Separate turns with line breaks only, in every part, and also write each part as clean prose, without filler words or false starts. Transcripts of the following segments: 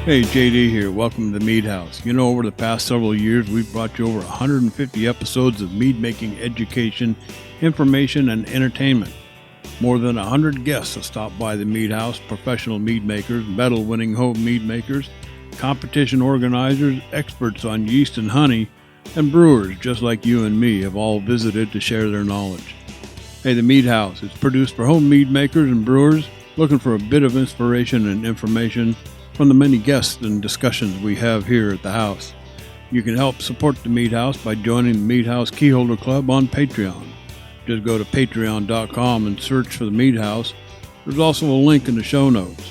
Hey, JD here. Welcome to the Mead House. You know, over the past several years, we've brought you over 150 episodes of mead making education, information, and entertainment. More than 100 guests have stopped by the Mead House, professional mead makers, medal-winning home mead makers, competition organizers, experts on yeast and honey, and brewers just like you and me have all visited to share their knowledge. Hey, the Mead House is produced for home mead makers and brewers looking for a bit of inspiration and information from the many guests and discussions we have here at the house. You can help support the Mead House by joining the Mead House Keyholder Club on Patreon. Just go to patreon.com and search for the Mead House. There's also a link in the show notes.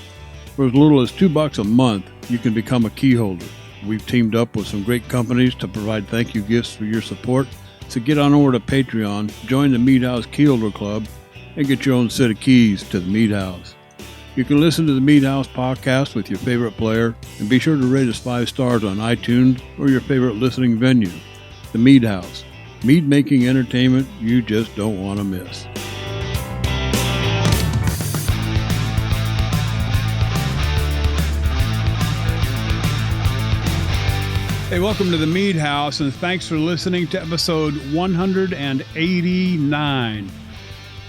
For as little as $2 a month, you can become a keyholder. We've teamed up with some great companies to provide thank you gifts for your support. So get on over to Patreon, join the Mead House Keyholder Club, and get your own set of keys to the Mead House. You can listen to the Mead House podcast with your favorite player, and be sure to rate us 5 stars on iTunes or your favorite listening venue. The Mead House, mead making entertainment you just don't want to miss. Hey, welcome to the Mead House, and thanks for listening to episode 189.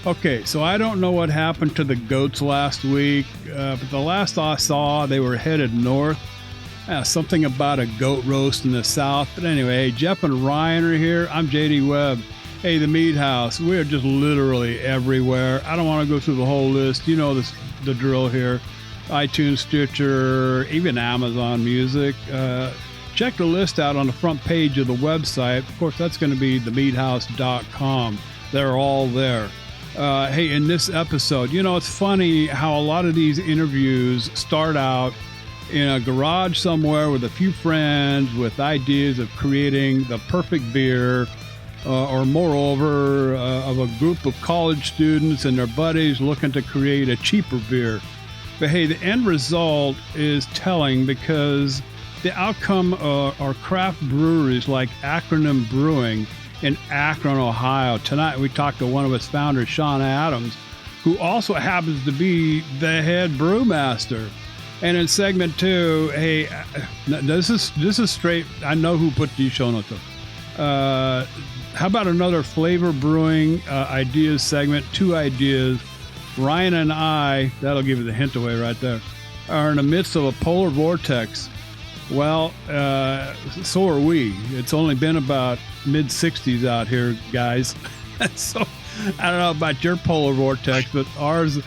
Okay, so I don't know what happened to the goats last week, but the last I saw, they were headed north. Something about a goat roast in the south. But anyway, Jeff and Ryan are here. I'm JD Webb. Hey, the Mead House. We are just literally everywhere. I don't want to go through the whole list. You know the drill here. iTunes, Stitcher, even Amazon Music. Check the list out on the front page of the website. Of course, that's going to be themeadhouse.com. They're all there. Hey, in this episode, you know, it's funny how a lot of these interviews start out in a garage somewhere with a few friends with ideas of creating the perfect beer, or moreover, of a group of college students and their buddies looking to create a cheaper beer. But hey, the end result is telling because the outcome are craft breweries like Akyonm Brewing in Akron, Ohio. Tonight we talked to one of its founders, Shawn Adams, who also happens to be the head brewmaster. And in segment 2, hey, this is straight. I know who put these show notes up. How about another flavor brewing ideas segment? 2 ideas. Ryan and I, that'll give you the hint away right there, are in the midst of a polar vortex. Well, so are we. It's only been about mid-60s out here, guys. So I don't know about your polar vortex, but ours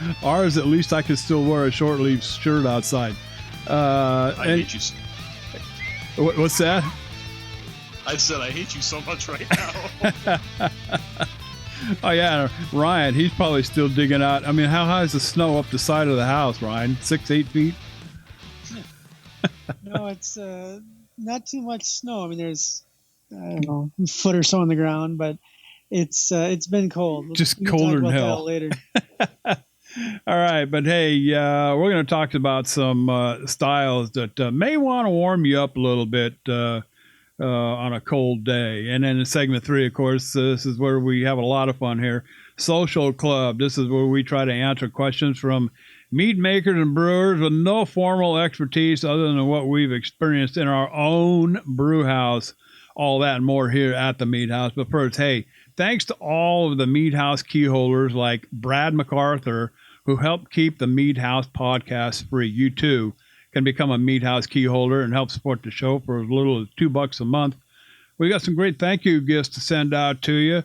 at least I can still wear a short-sleeved shirt outside.
I hate you.
What's that?
I said I hate you so much right now.
Oh, yeah, Ryan, he's probably still digging out. I mean, how high is the snow up the side of the house, Ryan? 6-8 feet?
No, it's not too much snow. I mean, there's, I don't know, a foot or so on the ground, but it's been cold.
Just colder than hell.
Later.
All right, but hey, we're going to talk about some styles that may want to warm you up a little bit on a cold day. And then in segment 3, of course, this is where we have a lot of fun here. Social Club. This is where we try to answer questions from mead makers and brewers with no formal expertise other than what we've experienced in our own brew house. All that and more here at the Mead House. But first, hey, thanks to all of the Mead House key holders like Brad MacArthur, who helped keep the Mead House podcast free. You too can become a Mead House key holder and help support the show for as little as $2 a month. We got some great thank you gifts to send out to you.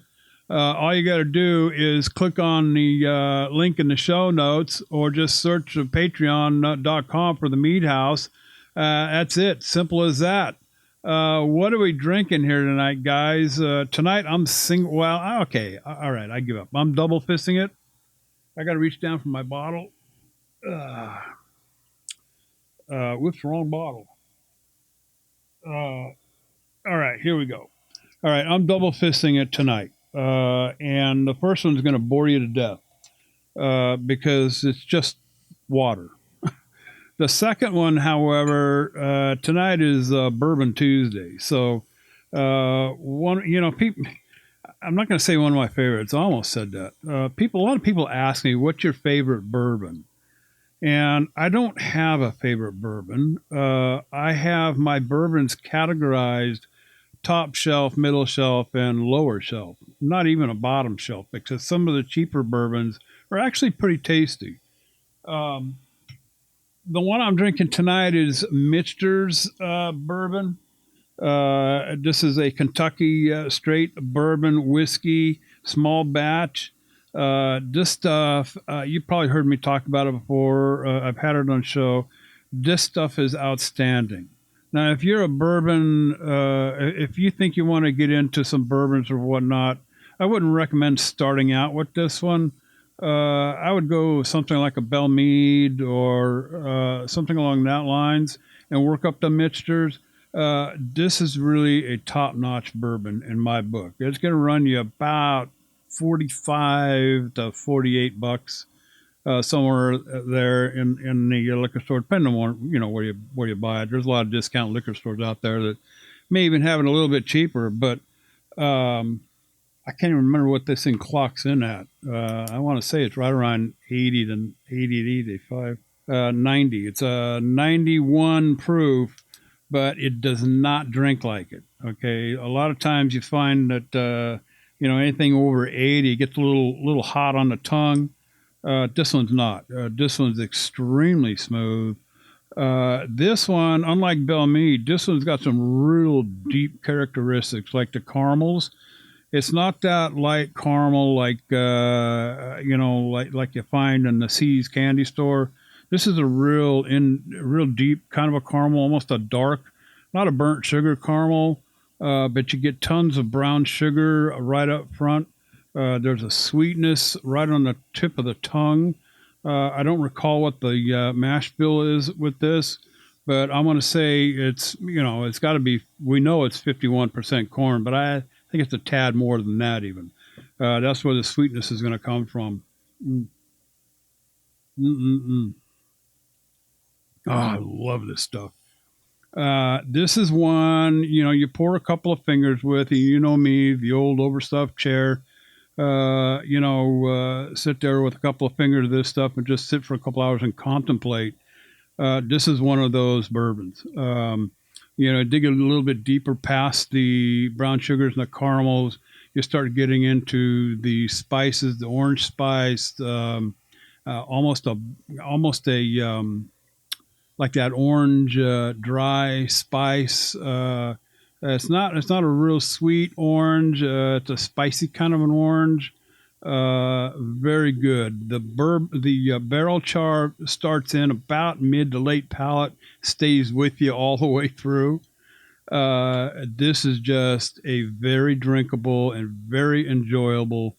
All you got to do is click on the link in the show notes or just search patreon.com for the Mead House. That's it. Simple as that. What are we drinking here tonight, guys? Tonight I'm single. Well, okay. All right. I give up. I'm double fisting it. I got to reach down for my bottle. Whoops, wrong bottle. All right. Here we go. All right. I'm double fisting it tonight. And the first one's going to bore you to death because it's just water. The second one, however, tonight is Bourbon Tuesday. So people. I'm not going to say one of my favorites. I almost said that. A lot of people ask me, "What's your favorite bourbon?" And I don't have a favorite bourbon. I have my bourbons categorized top shelf, middle shelf, and lower shelf. Not even a bottom shelf, because some of the cheaper bourbons are actually pretty tasty. Um, the one I'm drinking tonight is Michter's bourbon. This is a Kentucky straight bourbon whiskey, small batch. This stuff, you probably heard me talk about it before. I've had it on show. This stuff is outstanding. Now, if you're a bourbon, if you think you want to get into some bourbons or whatnot, I wouldn't recommend starting out with this one. I would go with something like a Bell Mead or something along that lines and work up the mixtures. This is really a top-notch bourbon in my book. It's going to run you about 45 to 48 bucks, somewhere there in the liquor store, depending on where you buy it. There's a lot of discount liquor stores out there that may even have it a little bit cheaper, but I can't even remember what this thing clocks in at. I want to say it's right around 80 to 85, 90. It's a 91 proof, but it does not drink like it. Okay, a lot of times you find that anything over 80 gets a little hot on the tongue. This one's not. This one's extremely smooth. This one, unlike Bell Mead, this one's got some real deep characteristics, like the caramels. It's not that light caramel like like you find in the C's candy store. This is a real deep kind of a caramel, almost a dark, not a burnt sugar caramel, but you get tons of brown sugar right up front. There's a sweetness right on the tip of the tongue. I don't recall what the mash bill is with this, but I'm going to say it's got to be. We know it's 51% corn, but I think it's a tad more than that even. That's where the sweetness is going to come from. Oh, I love this stuff. This is one, you pour a couple of fingers with, and you know me, the old overstuffed chair. Sit there with a couple of fingers of this stuff and just sit for a couple hours and contemplate. This is one of those bourbons. Dig a little bit deeper past the brown sugars and the caramels. You start getting into the spices, the orange spice, almost a like that orange dry spice. It's not a real sweet orange. It's a spicy kind of an orange. Very good. The barrel char starts in about mid to late palate, stays with you all the way through. This is just a very drinkable and very enjoyable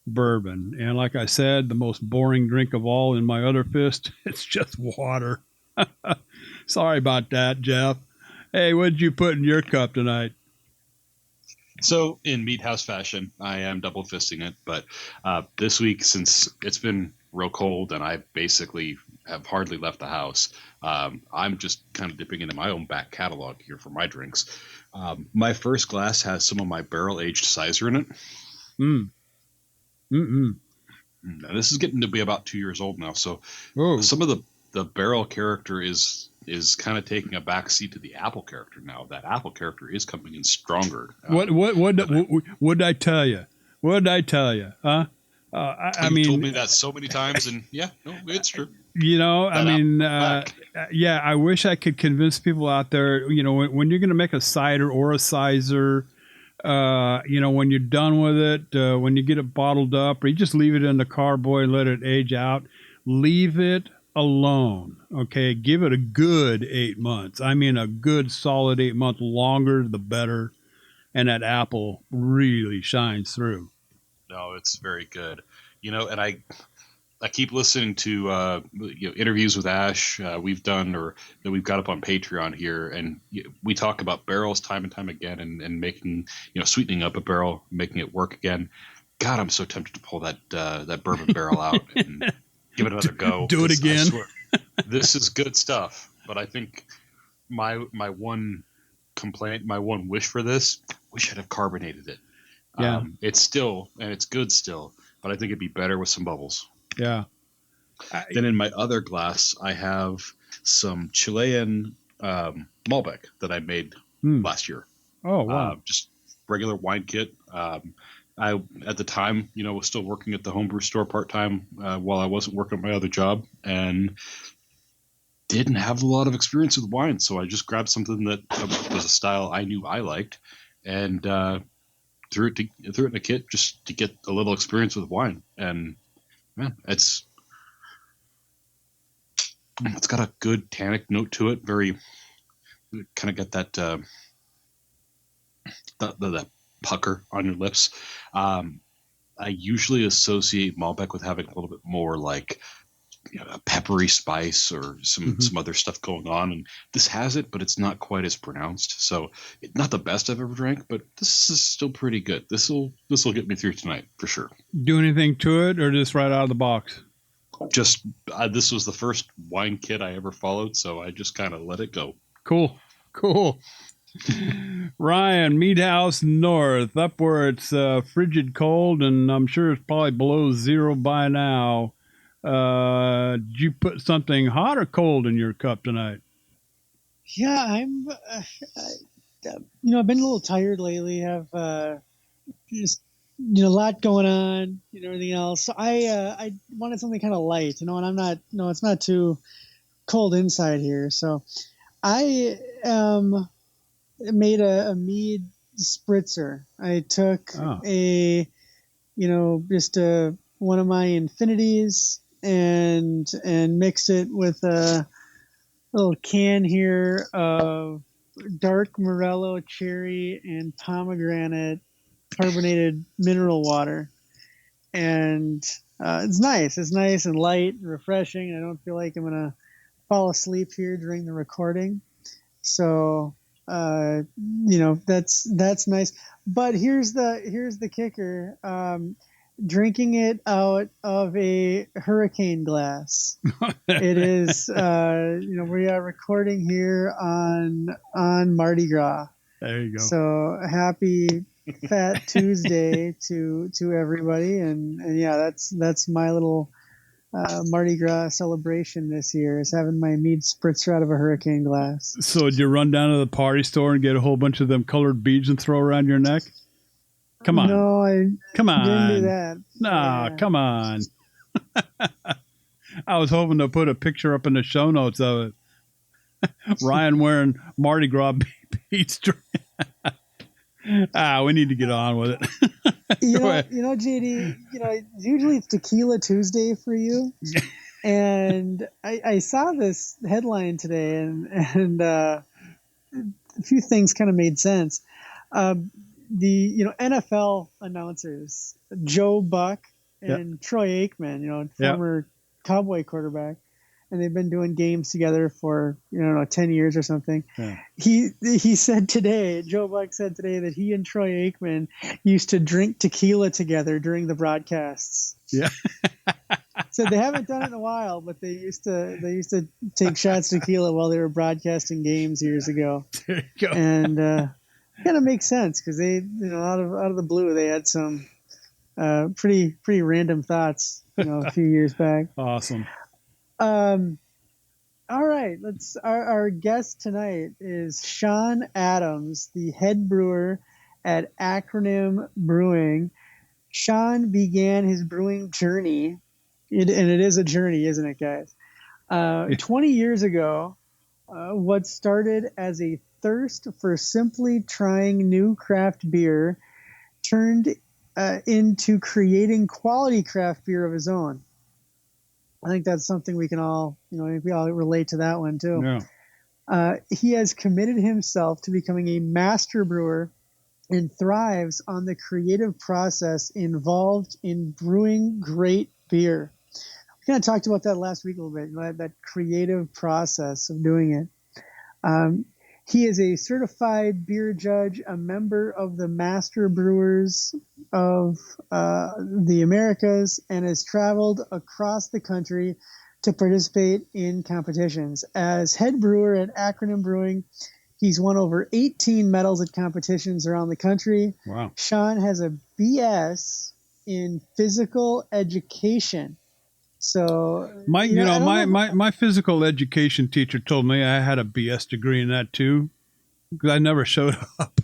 bourbon. And like I said, the most boring drink of all in my other fist, it's just water. Sorry about that, Jeff. Hey, what did you put in your cup tonight?
So in Meat House fashion, I am double fisting it. But this week, since it's been real cold and I basically have hardly left the house, I'm just kind of dipping into my own back catalog here for my drinks. My first glass has some of my barrel-aged Sizer in it. Now, this is getting to be about 2 years old now. So some of the barrel character is kind of taking a back seat to the apple character now. That apple character is coming in stronger.
What did I tell you? What did I tell you? Huh? I mean,
told me that so many times, and yeah, no, it's true.
I wish I could convince people out there. When you're going to make a cider or a Sizer, when you're done with it, when you get it bottled up, or you just leave it in the carboy and let it age out, leave it alone. Okay, give it a good 8 months. I mean, a good solid 8 months. Longer the better, and that apple really shines through.
No, it's very good. And I keep listening to interviews with Ash we've done or that we've got up on Patreon here, and we talk about barrels time and time again, and making sweetening up a barrel, making it work again. God, I'm so tempted to pull that bourbon barrel out and give it another go.
Do it again.
I swear, this is good stuff. But I think my one complaint, my one wish for this, we should have carbonated it.
Yeah.
It's good still, but I think it'd be better with some bubbles.
Yeah.
Then in my other glass, I have some Chilean Malbec that I made last year.
Oh, wow.
Just regular wine kit. I, at the time, was still working at the homebrew store part-time while I wasn't working at my other job, and didn't have a lot of experience with wine. So I just grabbed something that was a style I knew I liked, and threw it in a kit just to get a little experience with wine. And man, it's got a good tannic note to it. Very kind of got that that pucker on your lips. I usually associate Malbec with having a little bit more like a peppery spice or some other stuff going on, and this has it, but it's not quite as pronounced. So not the best I've ever drank, but this is still pretty good. This will get me through tonight for sure.
Do anything to it, or just right out of the box?
Just this was the first wine kit I ever followed, so I just kind of let it go.
Cool. Ryan, Mead House North, up where it's frigid cold, and I'm sure it's probably below zero by now. Did you put something hot or cold in your cup tonight?
Yeah, I'm. I've been a little tired lately. Have just a lot going on, everything else. So I wanted something kind of light, and I'm not. No, it's not too cold inside here. So I made a mead spritzer. I took just one of my Infinities and mixed it with a little can here of dark Morello cherry and pomegranate carbonated mineral water. And it's nice. It's nice and light and refreshing. I don't feel like I'm going to fall asleep here during the recording. So, that's nice. But here's the kicker. Drinking it out of a hurricane glass. It is, we are recording here on Mardi Gras.
There you go.
So happy Fat Tuesday to everybody. And yeah, that's my little Mardi Gras celebration this year, is having my mead spritzer out of a hurricane glass.
So did you run down to the party store and get a whole bunch of them colored beads and throw around your neck? Come on.
No, I didn't do that.
Nah, come on. I was hoping to put a picture up in the show notes of it. Ryan wearing Mardi Gras beads. We need to get on with it.
JD, usually it's Tequila Tuesday for you. And I saw this headline today, and a few things kind of made sense. The NFL announcers, Joe Buck and Troy Aikman, former Cowboy quarterback, and they've been doing games together for 10 years or something. Yeah. He said today, Joe Buck said today, that he and Troy Aikman used to drink tequila together during the broadcasts.
Yeah.
So they haven't done it in a while, but they used to take shots of tequila while they were broadcasting games years ago.
There you go.
And kind of makes sense, because they, out of the blue, they had some pretty random thoughts, a few years back.
Awesome.
All right, our guest tonight is Shawn Adams, the head brewer at Akyonm Brewing. Shawn began his brewing journey, and it is a journey, isn't it, guys? 20 years ago, what started as a thirst for simply trying new craft beer turned into creating quality craft beer of his own. I think that's something we can all, we all relate to that one too. Yeah. He has committed himself to becoming a master brewer and thrives on the creative process involved in brewing great beer. We kind of talked about that last week a little bit, that creative process of doing it. He is a certified beer judge, a member of the Master Brewers of the Americas, and has traveled across the country to participate in competitions. As head brewer at Akyonm Brewing, he's won over 18 medals at competitions around the country.
Wow.
Shawn has a BS in physical education So
My,
you know, I don't know.
my physical education teacher told me I had a BS degree in that too, because I never showed up.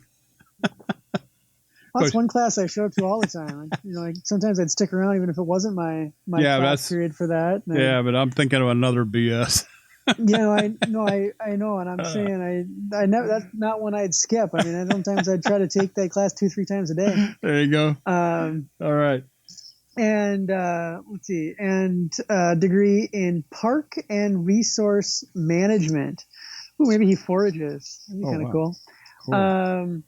That's one class I show up to all the time. You know, like sometimes I'd stick around even if it wasn't my
Yeah,
class period for that. And
yeah, but I'm thinking of another BS.
you know, I know, and I'm saying I never. That's not one I'd skip. I mean, sometimes I'd try to take that class 2-3 times a day.
There you go. All right.
And let's see, and degree in park and resource management. Ooh, maybe he forages. That'd be kind of
wow.
cool.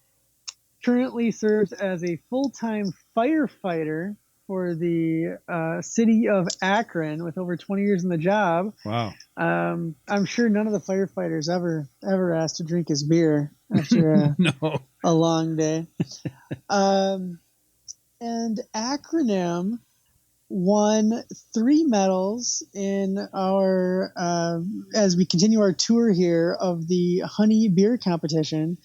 Currently serves as a full-time firefighter for the city of Akron with over 20 years in the job.
Wow.
I'm sure none of the firefighters ever asked to drink his beer after a long day. And Akyonm won 3 medals in our as we continue our tour here of the honey beer competition.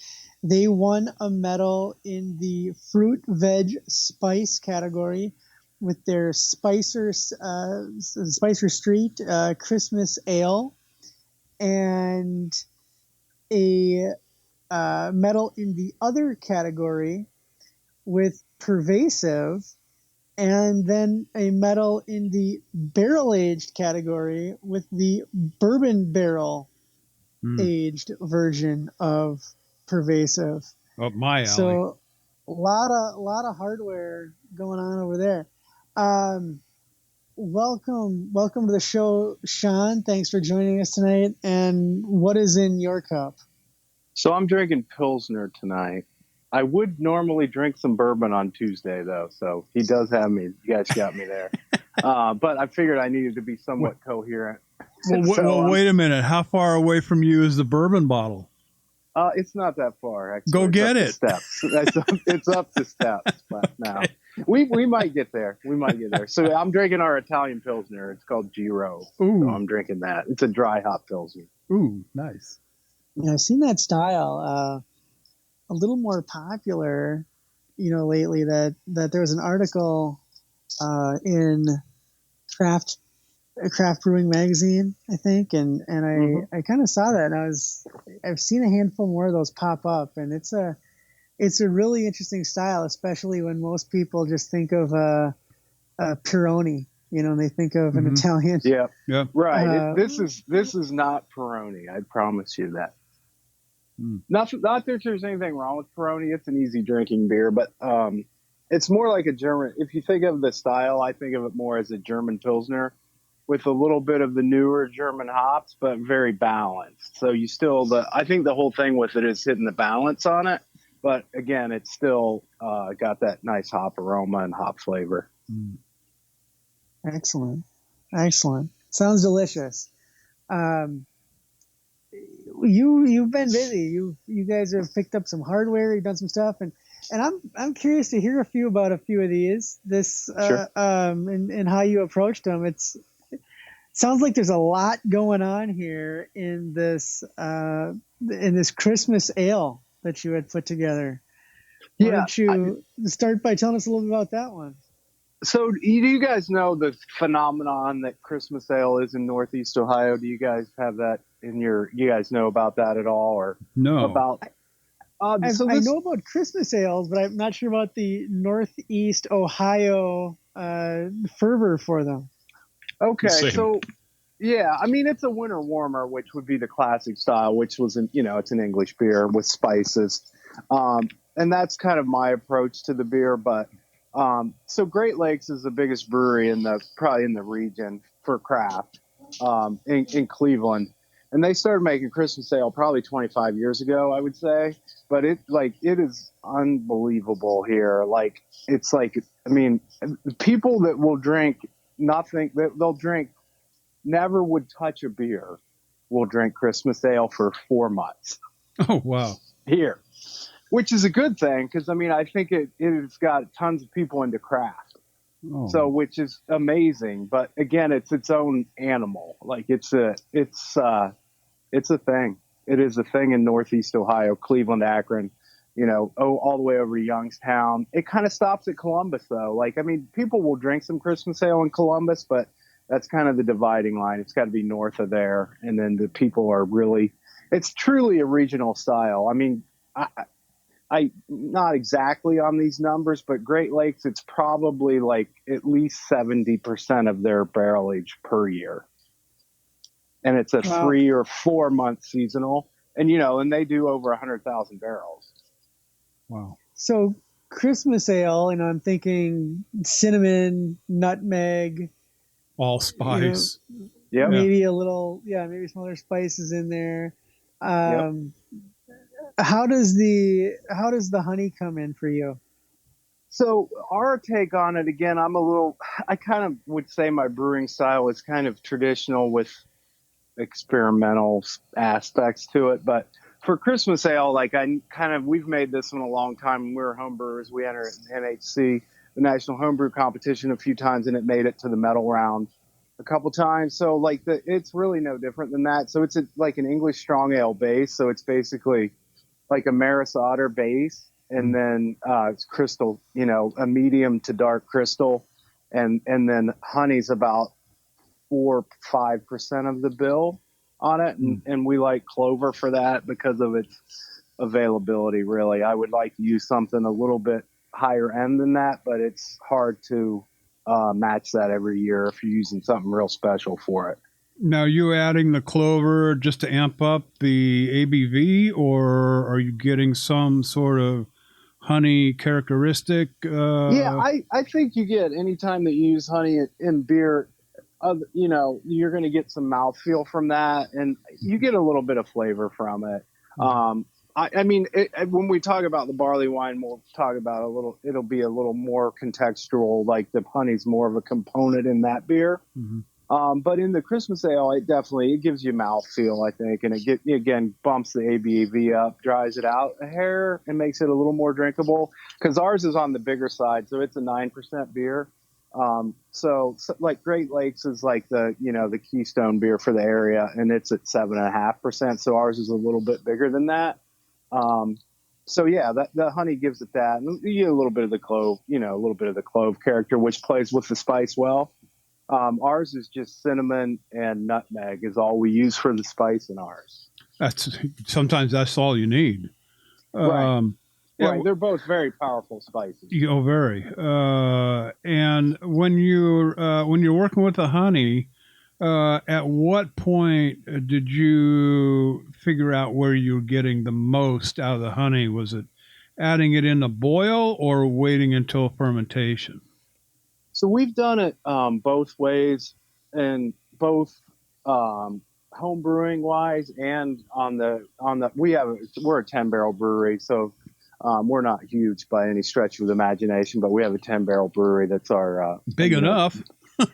They won a medal in the fruit, veg, spice category with their Spicer Street Christmas Ale, and a medal in the other category with Pervasive, and then a medal in the barrel-aged category with the bourbon barrel-aged version of Pervasive.
Up my alley.
So a lot of hardware going on over there. Welcome to the show, Shawn. Thanks for joining us tonight. And what is in your cup?
So I'm drinking Pilsner tonight. I would normally drink some bourbon on Tuesday, though. So he does have me. You guys got me there. But I figured I needed to be somewhat coherent.
Well, wait a minute. How far away from you is the bourbon bottle?
It's not that far. Actually.
Go get it.
Steps. It's up to steps. But now we might get there. So I'm drinking our Italian Pilsner. It's called Giro.
Ooh.
So I'm drinking that. It's a dry hop Pilsner.
Ooh, nice.
Yeah, I've seen that style a little more popular, lately. That there was an article in Craft Brewing magazine, I think, and I kind of saw that, and I've seen a handful more of those pop up, and it's a really interesting style, especially when most people just think of a Peroni, and they think of an Italian.
Yeah, right. This is not Peroni. I promise you that. Not that there's anything wrong with Peroni. It's an easy drinking beer, but it's more like a German. If you think of the style, I think of it more as a German Pilsner, with a little bit of the newer German hops, but very balanced. So I think the whole thing with it is hitting the balance on it. But again, it's still got that nice hop aroma and hop flavor.
Excellent. Sounds delicious. You've been busy. You guys have picked up some hardware. You've done some stuff, and I'm curious to hear a few of these. Sure. And how you approached them. Sounds like there's a lot going on here in this Christmas ale that you had put together. Why don't you start by telling us a little bit about that one?
So, do you guys know the phenomenon that Christmas ale is in Northeast Ohio? Do you guys have that you guys know about that at all, or
no?
I know about Christmas ales, but I'm not sure about the Northeast Ohio fervor for them.
Okay, so yeah, I mean, it's a winter warmer, which would be the classic style, which was it's an English beer with spices, and that's kind of my approach to the beer. But so Great Lakes is the biggest brewery probably in the region for craft in Cleveland, and they started making Christmas ale probably 25 years ago, I would say. But it is unbelievable here. People that will drink nothing, they'll drink, never would touch a beer, will drink Christmas ale for 4 months.
Oh, wow.
Here, which is a good thing, because I think it's got tons of people into craft. Oh. So, which is amazing. But again, it's its own animal. It's a thing. It is a thing in Northeast Ohio, Cleveland, Akron, all the way over to Youngstown. It kind of stops at Columbus, though. People will drink some Christmas ale in Columbus, but That's kind of the dividing line. It's got to be north of there. And then the people are really, it's truly a regional style. I mean, I not exactly on these numbers, but Great Lakes, it's probably like at least 70% of their barrel age per year. And it's a 3 or 4 month seasonal. And, and they do over 100,000 barrels.
Wow.
So Christmas ale, I'm thinking cinnamon, nutmeg,
allspice.
Maybe a little, maybe some other spices in there. How does the honey come in for you?
So our take on it, again, I kind of would say my brewing style is kind of traditional with experimental aspects to it. But for Christmas ale, we've made this one a long time. When we were home brewers. We entered NHC, the National Homebrew Competition, a few times, and it made it to the medal round a couple times. So it's really no different than that. So it's like an English strong ale base. So it's basically like a Maris Otter base, and then it's crystal, a medium to dark crystal, and then honey's about 4 or 5% of the bill on it, and we like clover for that because of its availability. Really, I would like to use something a little bit higher end than that, but it's hard to match that every year if you're using something real special for it.
Now, you adding the clover just to amp up the ABV, or are you getting some sort of honey characteristic?
I think you get, anytime that you use honey in beer, you're going to get some mouthfeel from that, and you get a little bit of flavor from it. When we talk about the barley wine, we'll talk about it'll be a little more contextual, like the honey's more of a component in that beer. Mm-hmm. But in the Christmas ale, it gives you mouthfeel, I think, and it again bumps the ABV up, dries it out a hair, and makes it a little more drinkable. Because ours is on the bigger side, so it's a 9% beer. So like Great Lakes is like the keystone beer for the area, and it's at 7.5%. So ours is a little bit bigger than that. The honey gives it that, and you get a little bit of the clove, character, which plays with the spice well. Ours is just cinnamon and nutmeg is all we use for the spice in ours.
Sometimes that's all you need.
Right. Right. They're both very powerful spices.
Very. And when you're working with the honey, at what point did you figure out where you were getting the most out of the honey? Was it adding it in the boil or waiting until fermentation?
So we've done it both ways, and both home brewing wise and we're a 10-barrel brewery, so we're not huge by any stretch of the imagination, but we have a 10-barrel brewery that's our
big enough.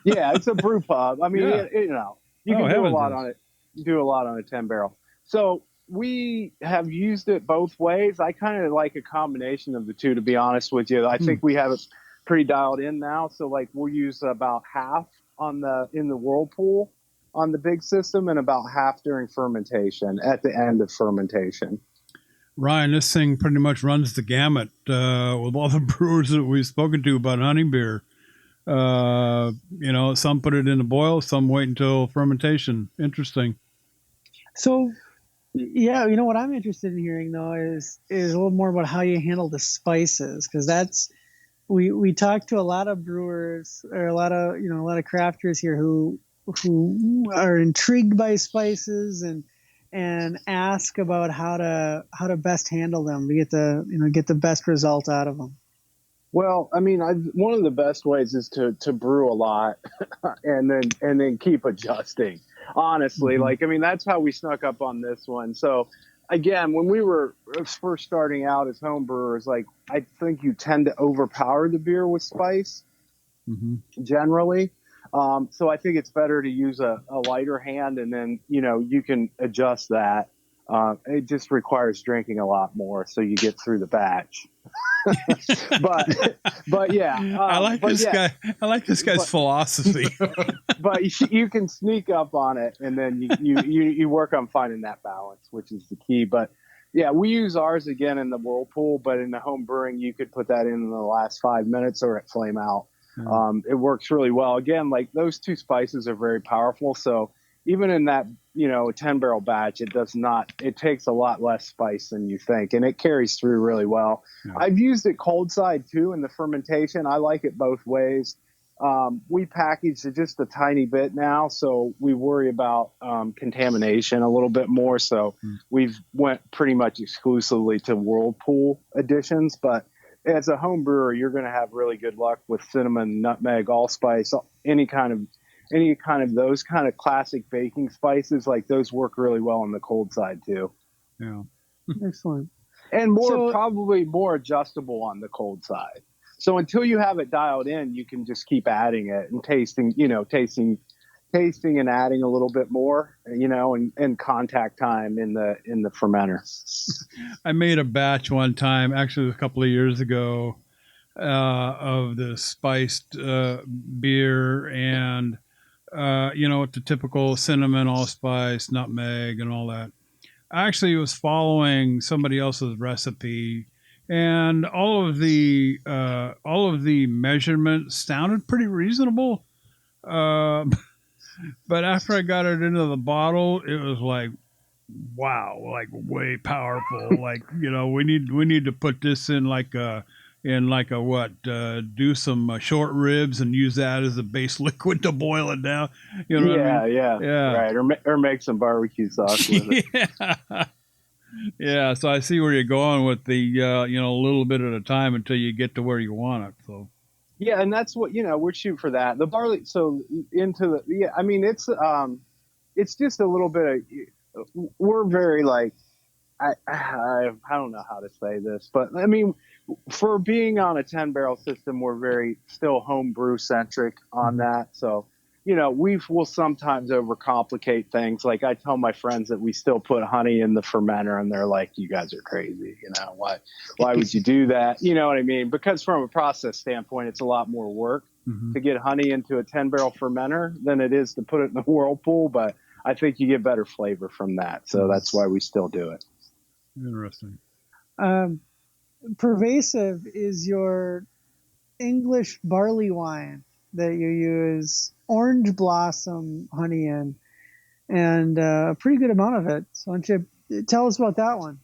Yeah, it's a brew pub. I mean, you can do a lot on it. You do a lot on a 10-barrel. So we have used it both ways. I kind of like a combination of the two, to be honest with you. I think we have it pretty dialed in now. So we'll use about half in the whirlpool on the big system, and about half during fermentation at the end of fermentation.
Ryan, this thing pretty much runs the gamut with all the brewers that we've spoken to about honey beer. Some put it in the boil, some wait until fermentation. Interesting.
So, what I'm interested in hearing though is a little more about how you handle the spices, because that's we talk to a lot of brewers or a lot of crafters here who are intrigued by spices and ask about how to best handle them to get the best result out of them.
Well, I mean, one of the best ways is to brew a lot and then keep adjusting. Honestly, that's how we snuck up on this one. So again, when we were first starting out as home brewers, I think you tend to overpower the beer with spice generally. So I think it's better to use a lighter hand, and then, you can adjust that. It just requires drinking a lot more, so you get through the batch. but yeah,
I like this guy's philosophy.
But you can sneak up on it, and then you work on finding that balance, which is the key. But yeah, we use ours again in the whirlpool, but in the home brewing, you could put that in the last 5 minutes or at flame out. It works really well. Again, like those two spices are very powerful. So even in that, a 10-barrel batch, it takes a lot less spice than you think, and it carries through really well. Yeah. I've used it cold side too in the fermentation. I like it both ways. We package it just a tiny bit now, so we worry about contamination a little bit more. So we've went pretty much exclusively to Whirlpool editions. But as a home brewer, you're going to have really good luck with cinnamon, nutmeg, allspice, any kind of those kind of classic baking spices. Like those work really well on the cold side too.
Yeah,
excellent.
And probably more adjustable on the cold side. So until you have it dialed in, you can just keep adding it and tasting and adding a little bit more, and contact time in the fermenter.
I made a batch one time, actually a couple of years ago, of the spiced beer and, the typical cinnamon, allspice, nutmeg, and all that. I actually was following somebody else's recipe, and all of the measurements sounded pretty reasonable. But after I got it into the bottle, it was like, wow, like way powerful. Like, we need to put this in like a do some short ribs and use that as a base liquid to boil it down. You know what I mean?
Yeah. Right. Or make some barbecue sauce with it.
Yeah. Yeah. So I see where you're going with the, a little bit at a time until you get to where you want it. So.
Yeah. And that's what, we're shooting for that. The barley. So it's just a little bit of, we're very like, I don't know how to say this, but I mean, for being on a 10-barrel system, we're very still home brew centric on that. So, we'll sometimes overcomplicate things. Like I tell my friends that we still put honey in the fermenter, and they're like, "You guys are crazy. Why would you do that?" You know what I mean? Because from a process standpoint, it's a lot more work to get honey into a 10-barrel fermenter than it is to put it in the Whirlpool. But I think you get better flavor from that. So that's why we still do it.
Interesting.
Pervasive is your English barley wine that you use orange blossom honey in, and a pretty good amount of it. So why don't you tell us about that one?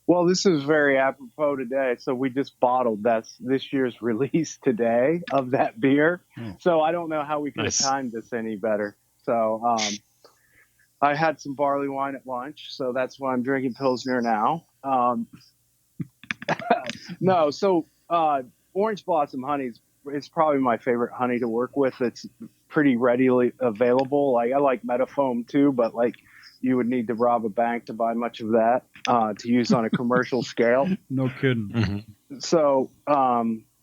Well, this is very apropos today. So we just bottled this year's release today of that beer. So I don't know how we could have timed this any better. So I had some barley wine at lunch, so that's why I'm drinking Pilsner now. No, so orange blossom honey is probably my favorite honey to work with. It's pretty readily available. Like I like Metafoam too, but like you would need to rob a bank to buy much of that to use on a commercial scale.
No kidding.
Mm-hmm. So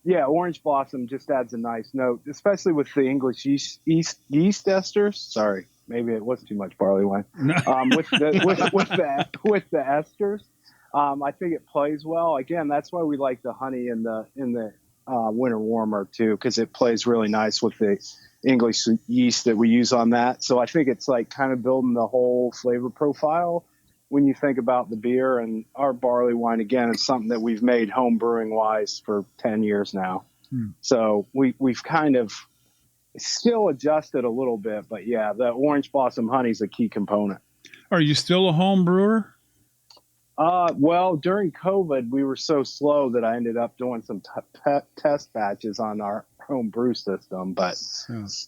orange blossom just adds a nice note, especially with the English yeast esters. Sorry, maybe it was too much barley wine. No. With the esters. I think it plays well. Again, that's why we like the honey in the winter warmer too, because it plays really nice with the English yeast that we use on that. So I think it's like kind of building the whole flavor profile when you think about the beer. And our barley wine, again, is something that we've made home brewing wise for 10 years now. So we've kind of still adjusted a little bit, but yeah, the orange blossom honey is a key component.
Are you still a home brewer?
Well, during COVID, we were so slow that I ended up doing some test batches on our home brew system. But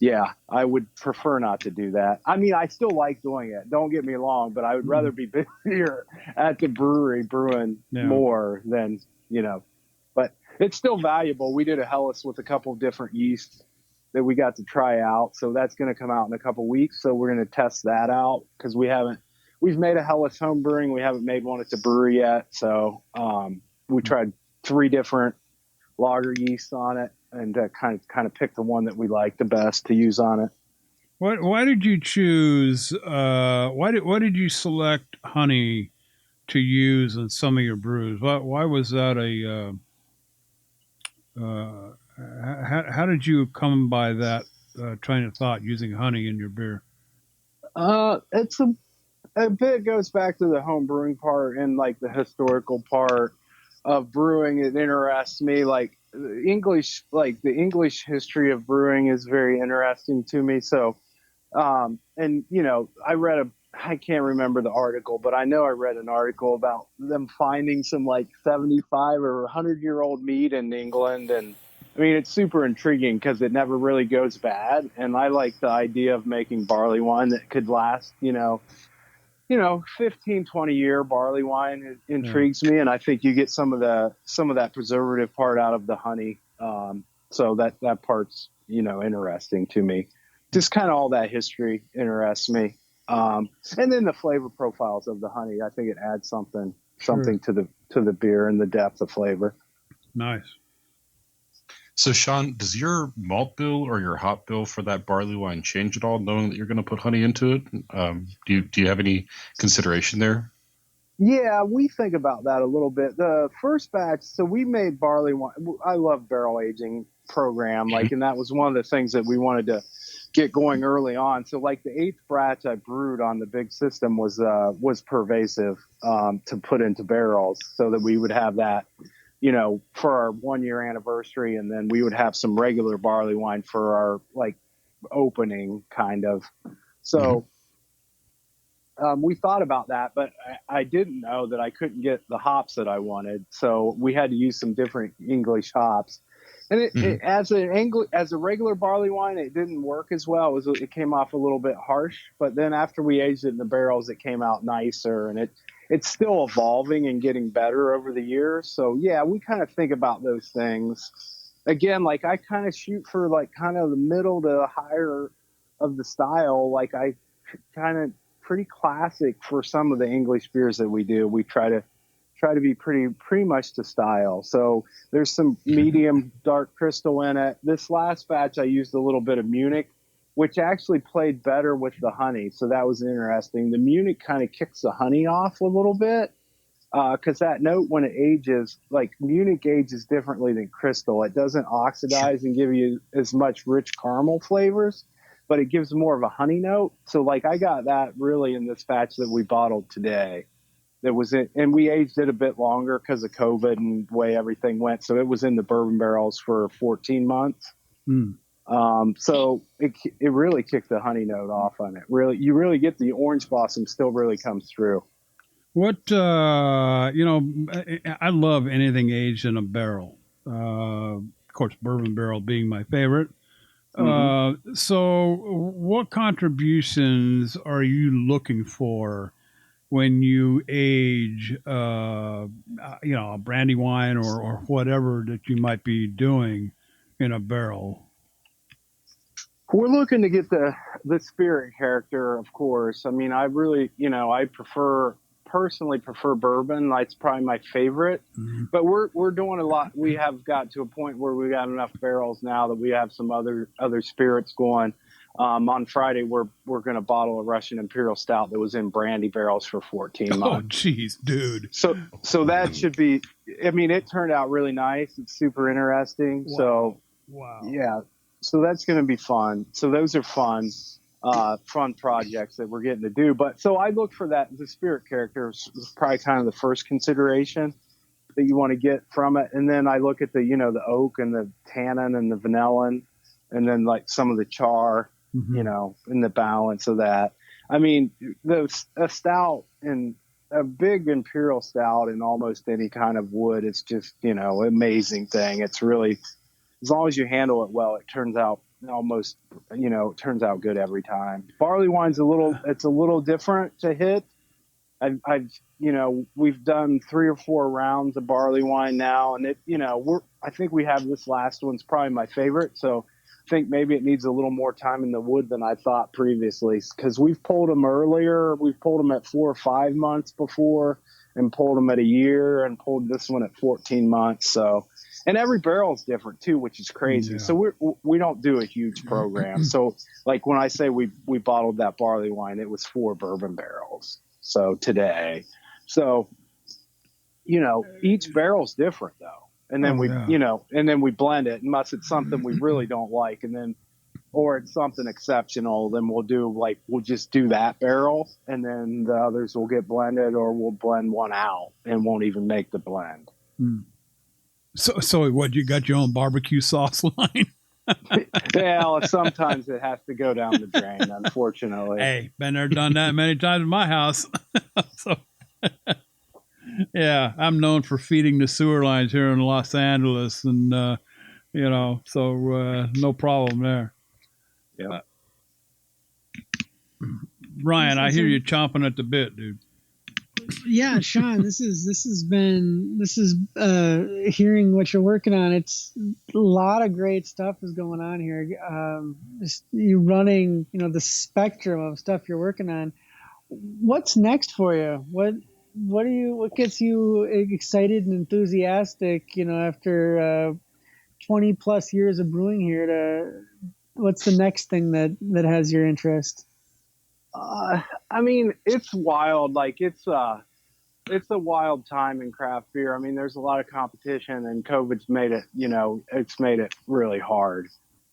yeah, I would prefer not to do that. I mean, I still like doing it. Don't get me wrong, but I would rather be busier at the brewery brewing more than, but it's still valuable. We did a Helles with a couple of different yeasts that we got to try out. So that's going to come out in a couple of weeks. So we're going to test that out because we've made a Helles home brewing. We haven't made one at the brewery yet. So we tried 3 different lager yeasts on it and kind of picked the one that we liked the best to use on it.
Why did you choose? Why did you select honey to use in some of your brews? Why was that a? How did you come by that train of thought using honey in your beer?
It's a bit goes back to the home brewing part and like the historical part of brewing. It interests me. Like the English history of brewing is very interesting to me. So, and I can't remember the article, but I know I read an article about them finding some like 75 or 100-year-old mead in England. And I mean, it's super intriguing because it never really goes bad. And I like the idea of making barley wine that could last, 15, 20-year barley wine intrigues me. And I think you get some of that preservative part out of the honey. So that part's, interesting to me. Just kind of all that history interests me. And then the flavor profiles of the honey, I think it adds something to the beer and the depth of flavor.
Nice.
So, Shawn, does your malt bill or your hop bill for that barley wine change at all, knowing that you're going to put honey into it? Do you have any consideration there?
Yeah, we think about that a little bit. The first batch, so we made barley wine. I love barrel aging program, and that was one of the things that we wanted to get going early on. So like the 8th batch I brewed on the big system was pervasive to put into barrels so that we would have that, for our 1-year anniversary. And then we would have some regular barley wine for our like opening kind of. So we thought about that, but I didn't know that I couldn't get the hops that I wanted. So we had to use some different English hops. And it as a regular barley wine, it didn't work as well. It came off a little bit harsh. But then after we aged it in the barrels, it came out nicer. And it's still evolving and getting better over the years. So, yeah, we kind of think about those things. Again, like I kind of shoot for like kind of the middle to higher of the style. Like I kind of pretty classic for some of the English beers that we do. We try to be pretty much to style. So there's some medium dark crystal in it. This last batch I used a little bit of Munich, which actually played better with the honey. So that was interesting. The Munich kind of kicks the honey off a little bit because that note when it ages, like Munich ages differently than crystal. It doesn't oxidize and give you as much rich caramel flavors, but it gives more of a honey note. So like I got that really in this batch that we bottled today. That was it, and we aged it a bit longer because of COVID and the way everything went. So it was in the bourbon barrels for 14 months. So it really kicked the honey note off on it. You really get the orange blossom still really comes through.
What I love anything aged in a barrel. Of course, bourbon barrel being my favorite. So what contributions are you looking for when you age, a brandy wine or whatever that you might be doing in a barrel?
We're looking to get the spirit character, of course. I mean, I really, I personally prefer bourbon. It's probably my favorite, but we're doing a lot. We have got to a point where we got enough barrels now that we have some other spirits going. On Friday, we're going to bottle a Russian Imperial Stout that was in brandy barrels for 14 months.
Oh, jeez, dude.
So that should be, I mean, it turned out really nice. It's super interesting.
Wow.
So,
wow.
Yeah. So that's going to be fun. So those are fun projects that we're getting to do. But so I look for that. The spirit character is probably kind of the first consideration that you want to get from it. And then I look at the oak and the tannin and the vanillin and then like some of the char. In the balance of that. I mean, a stout and a big imperial stout in almost any kind of wood is just, amazing thing. It's really, as long as you handle it well, it turns out almost, it turns out good every time. Barley wine's it's a little different to hit. We've done 3 or 4 rounds of barley wine now, and I think we have this last one's probably my favorite. So I think maybe it needs a little more time in the wood than I thought previously, because we've pulled them earlier. We've pulled them at 4 or 5 months before and pulled them at a year and pulled this one at 14 months. So, and every barrel is different too, which is crazy. Yeah. So we don't do a huge program. So like when I say we bottled that barley wine, it was 4 bourbon barrels. So today, each barrel's different though. And then we blend it unless it's something we really don't like. And then, or it's something exceptional, then we'll just do that barrel. And then the others will get blended, or we'll blend one out and won't even make the blend.
So what? You got your own barbecue sauce line?
Well, sometimes it has to go down the drain, unfortunately.
Hey, been there, done that many times in my house. So, yeah, I'm known for feeding the sewer lines here in Los Angeles, and so no problem there.
Yeah.
Ryan, I hear you chomping at the bit, dude.
Yeah, Shawn, this is hearing what you're working on. It's a lot of great stuff is going on here. You running, the spectrum of stuff you're working on. What's next for you? What gets you excited and enthusiastic? After 20 plus years of brewing here, what's the next thing that has your interest?
I mean, it's wild. Like it's a wild time in craft beer. I mean, there's a lot of competition, and COVID's made it, it's made it really hard.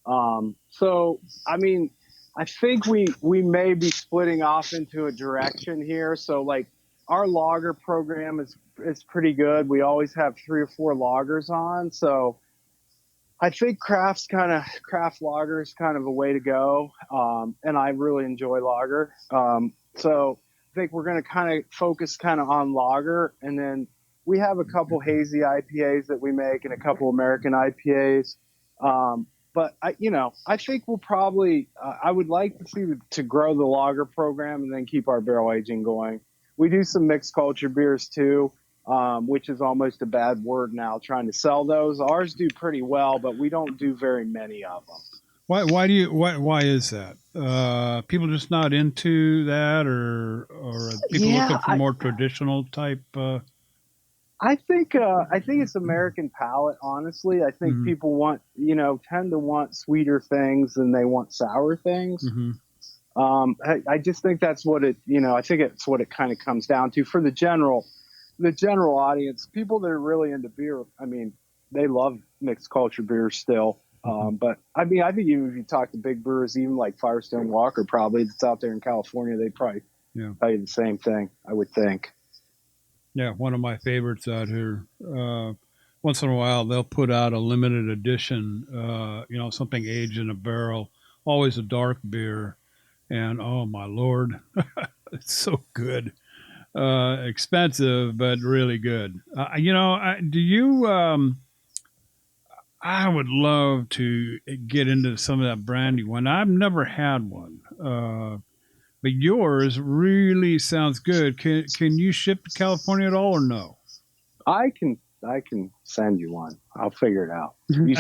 So, I mean, I think we may be splitting off into a direction here. So, like, our lager program is pretty good. We always have 3 or 4 lagers on. So, I think craft lager is kind of a way to go. And I really enjoy lager. So I think we're going to kind of focus kind of on lager. And then we have a couple hazy IPAs that we make and a couple American IPAs. But I think we'll probably, I would like to grow the lager program and then keep our barrel aging going. We do some mixed culture beers too. Which is almost a bad word now, trying to sell those. Ours do pretty well, but we don't do very many of them.
Why is that? People just not into that, or people looking for more traditional type?
I think it's American palate. Honestly, I think people tend to want sweeter things than they want sour things. Mm-hmm. I just think that's what it. I think it's what it kind of comes down to for the general audience. People that are really into beer, I mean, they love mixed culture beers still. But I mean, I think even if you talk to big brewers, even like Firestone Walker, probably that's out there in California, they probably tell you the same thing, I would think.
Yeah, one of my favorites out here. Once in a while, they'll put out a limited edition, something aged in a barrel, always a dark beer. And oh my Lord, it's so good. Expensive, but really good. I would love to get into some of that brandy one. I've never had one, but yours really sounds good. Can you ship to California at all, or no?
I can send you one. I'll figure it out. You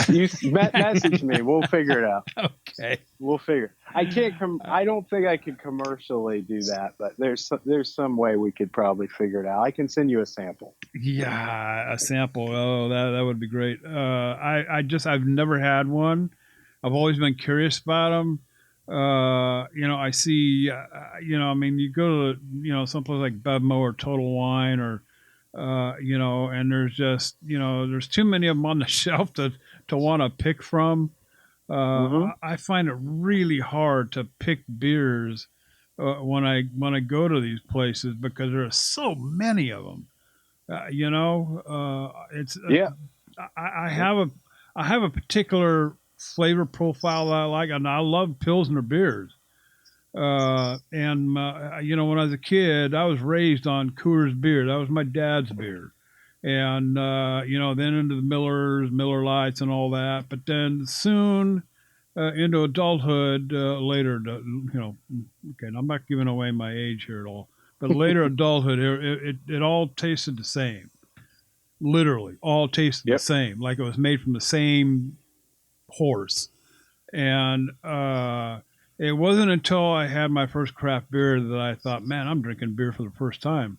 message me. We'll figure it out.
Okay.
We'll figure. I can't. I don't think I could commercially do that, but there's some way we could probably figure it out. I can send you a sample.
Yeah, a sample. Oh, that would be great. I've never had one. I've always been curious about them. I see. I mean, you go to someplace like Bevmo or Total Wine or. And there's just, there's too many of them on the shelf to want to pick from. I find it really hard to pick beers when I go to these places because there are so many of them. It's I have a particular flavor profile that I like, and I love Pilsner beers. When I was a kid, I was raised on Coors beer. That was my dad's beer. And, then into the Miller Lights and all that. But then soon into adulthood, later, okay, I'm not giving away my age here at all. But later adulthood, it all tasted the same. Literally, all tasted the same. Like it was made from the same horse. And, it wasn't until I had my first craft beer that I thought, man, I'm drinking beer for the first time.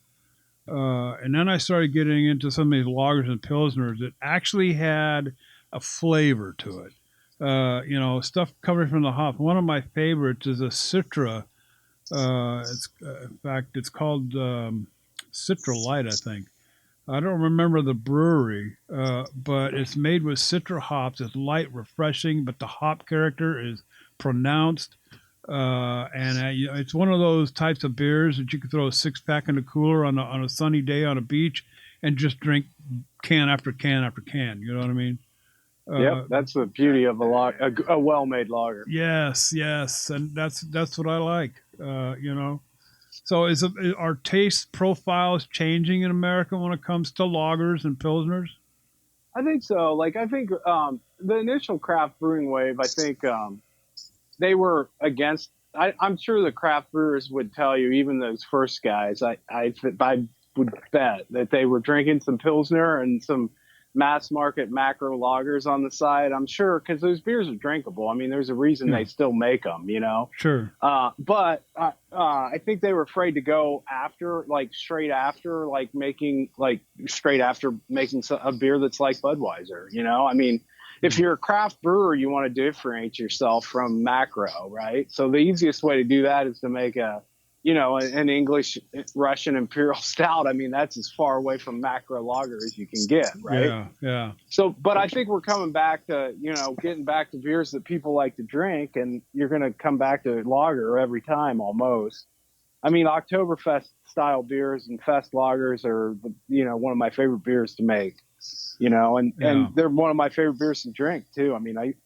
And then I started getting into some of these lagers and pilsners that actually had a flavor to it. Stuff coming from the hop. One of my favorites is a Citra. In fact, it's called Citra Light, I think. I don't remember the brewery, but it's made with Citra hops. It's light, refreshing, but the hop character is pronounced. It's one of those types of beers that you can throw a 6-pack in the cooler on a sunny day on a beach and just drink can after can after can. You know what I mean?
Yep, that's the beauty of a well-made lager.
Yes, and that's what I like. So are taste profiles changing in America when it comes to lagers and pilsners?
I think so. Like, I think the initial craft brewing wave, I think they were against. I'm sure the craft brewers would tell you, even those first guys, I would bet that they were drinking some pilsner and some mass market macro lagers on the side. I'm sure, because those beers are drinkable. I mean, there's a reason they still make them, you know?
Sure.
But I think they were afraid to go straight after making a beer that's like Budweiser, you know? I mean, if you're a craft brewer, you want to differentiate yourself from macro, right? So the easiest way to do that is to make an English Russian Imperial Stout. I mean, that's as far away from macro lager as you can get, right?
Yeah.
So, but I think we're coming back to, getting back to beers that people like to drink, and you're going to come back to lager every time almost. I mean, Oktoberfest style beers and fest lagers are, one of my favorite beers to make, and they're one of my favorite beers to drink too. I mean, if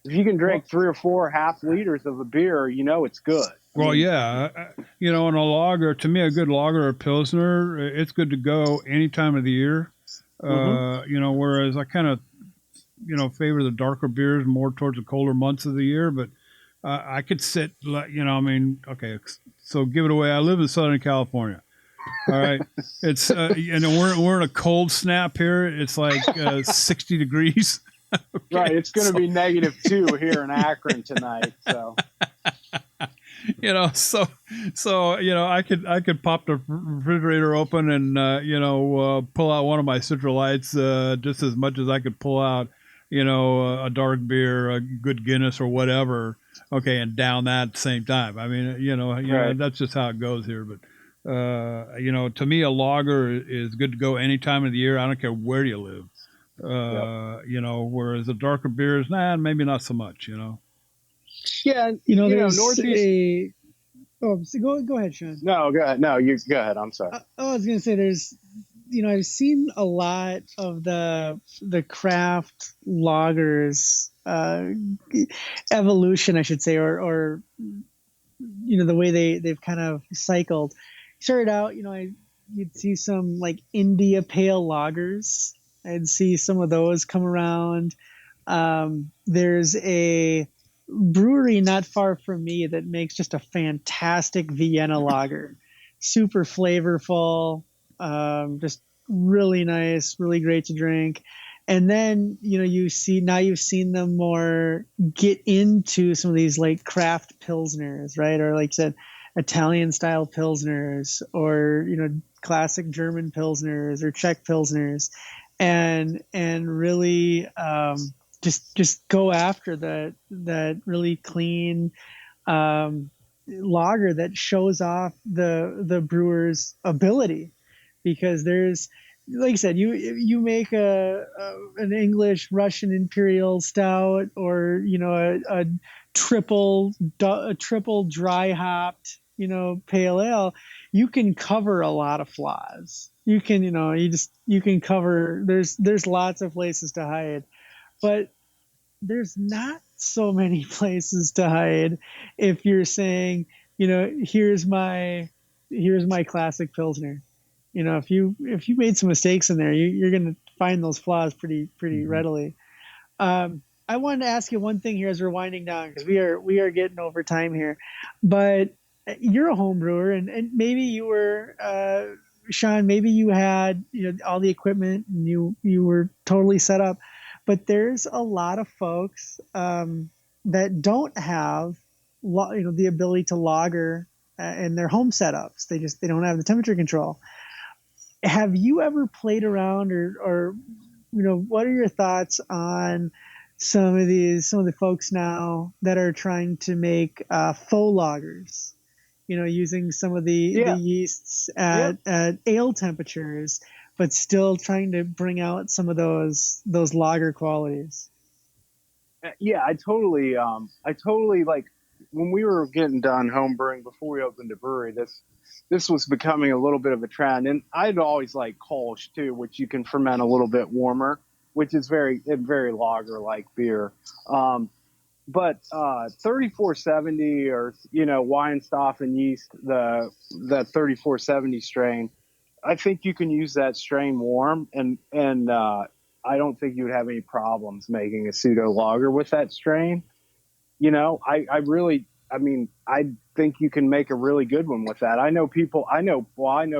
you can drink 3 or 4 half liters of a beer, it's good.
Well, yeah, in a lager, to me, a good lager or pilsner, it's good to go any time of the year. Whereas I kind of, favor the darker beers more towards the colder months of the year. But I could sit, okay, so give it away. I live in Southern California. All right, it's we're in a cold snap here. It's like 60 degrees. Okay,
right, it's going to be -2 here in Akron tonight. So.
I could pop the refrigerator open and pull out one of my Citra Lights just as much as I could pull out a dark beer, a good Guinness or whatever. Okay, and down that at the same time. I mean,
right.
That's just how it goes here. But to me, a lager is good to go any time of the year. I don't care where you live. Whereas the darker beers, maybe not so much.
Yeah,
there's
Northeast.
Go ahead, Shawn.
No, go ahead. No, you go ahead. I'm sorry.
I was gonna say there's, I've seen a lot of the craft lagers evolution, I should say, or the way they've kind of cycled. Started out, you'd see some like India Pale lagers. I'd see some of those come around. There's a brewery not far from me that makes just a fantastic Vienna lager, super flavorful, just really nice, really great to drink. And then you've seen them more get into some of these like craft pilsners, right? Or like I said, Italian style pilsners, or classic German pilsners or Czech pilsners, and really just go after that really clean lager that shows off the brewer's ability. Because there's, like I said, you make an English Russian Imperial Stout, or a triple dry hopped pale ale, you can cover a lot of flaws. You can you can cover, there's lots of places to hide. But there's not so many places to hide if you're saying, here's my classic Pilsner. If you made some mistakes in there, you're going to find those flaws pretty readily. I wanted to ask you one thing here as we're winding down, because we are getting over time here. But you're a home brewer, and maybe you were, Shawn, maybe you had all the equipment and you were totally set up. But there's a lot of folks that don't have the ability to lager in their home setups. They don't have the temperature control. Have you ever played around, or what are your thoughts on some of the folks now that are trying to make faux lagers? Using some of the yeasts at ale temperatures, but still trying to bring out some of those lager qualities.
Yeah, I totally like. when we were getting done home brewing before we opened the brewery, this was becoming a little bit of a trend. And I'd always like Kolsch too, which you can ferment a little bit warmer, which is very lager-like beer. But 3470 or, Weinstoffen yeast, that 3470 strain, I think you can use that strain warm, and I don't think you would have any problems making a pseudo lager with that strain. I think you can make a really good one with that. I know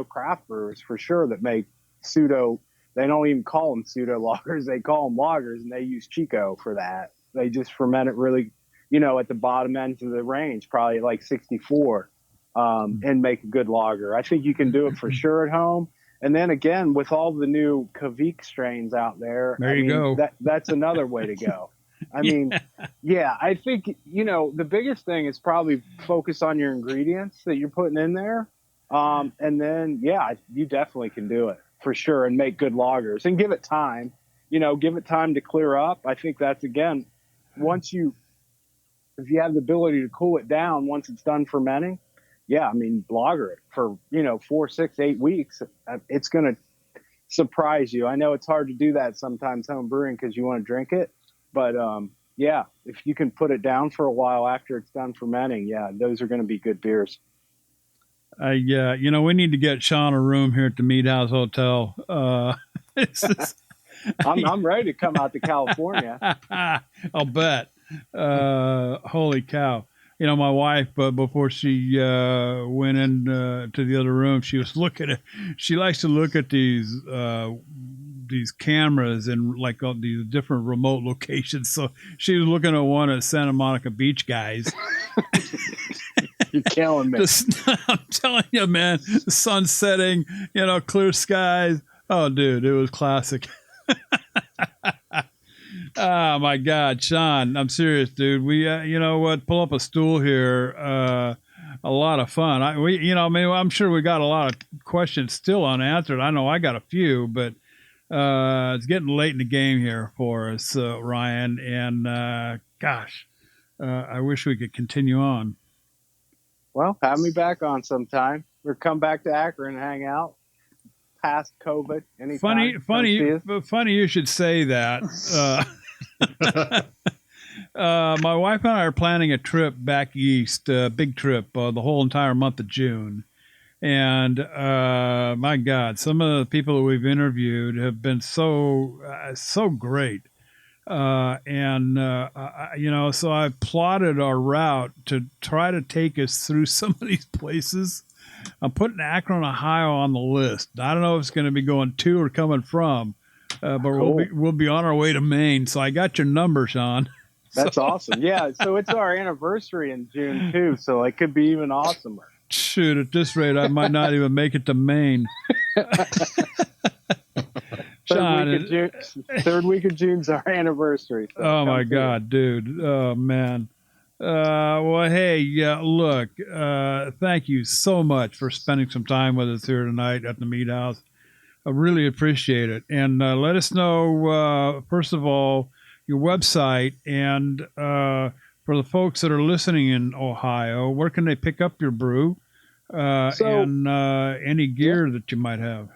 craft brewers for sure that make pseudo. They don't even call them pseudo lagers. They call them lagers, and they use Chico for that. They just ferment it really, at the bottom end of the range, probably like 64, and make a good lager. I think you can do it for sure at home. And then again, with all the new Kvik strains out there,
go.
That's another way to go. I think, the biggest thing is probably focus on your ingredients that you're putting in there. And then, you definitely can do it for sure and make good lagers and give it time, give it time to clear up. I think that's, again, if you have the ability to cool it down once it's done fermenting, lager it for, 4, 6, 8 weeks. It's going to surprise you. I know it's hard to do that sometimes home brewing because you want to drink it. But, if you can put it down for a while after it's done fermenting, those are going to be good beers.
We need to get Shawn a room here at the Mead House Hotel.
I'm ready to come out to California.
I'll bet. Holy cow. My wife, before she went in to the other room, she was she likes to look at these cameras and like all these different remote locations. So she was looking at one at Santa Monica Beach, guys.
You're killing me.
I'm telling you, man, the sun's setting, clear skies. Oh, dude, it was classic. Oh my God, Shawn, I'm serious, dude. We, pull up a stool here. A lot of fun. I'm sure we got a lot of questions still unanswered. I know I got a few, but it's getting late in the game here for us, Ryan. And I wish we could continue on.
Well, have me back on sometime. Or come back to Akron and hang out. Past COVID. Anytime.
Funny you should say that. My wife and I are planning a trip back east, big trip, the whole entire month of June. And my God, some of the people that we've interviewed have been so great. So I plotted our route to try to take us through some of these places. I'm putting Akron, Ohio on the list. I don't know if it's going to be going to or coming from, but cool. we'll be on our way to Maine. So I got your number, Shawn.
That's awesome. Yeah. So it's our anniversary in June too. So it could be even awesomer.
Shoot, at this rate, I might not even make it to Maine.
Third week of June's our anniversary. So
oh my God, dude. Oh man. Well, hey, look, thank you so much for spending some time with us here tonight at the Mead House. I really appreciate it. And let us know, first of all, your website, and for the folks that are listening in Ohio, where can they pick up your brew and any gear that you might have?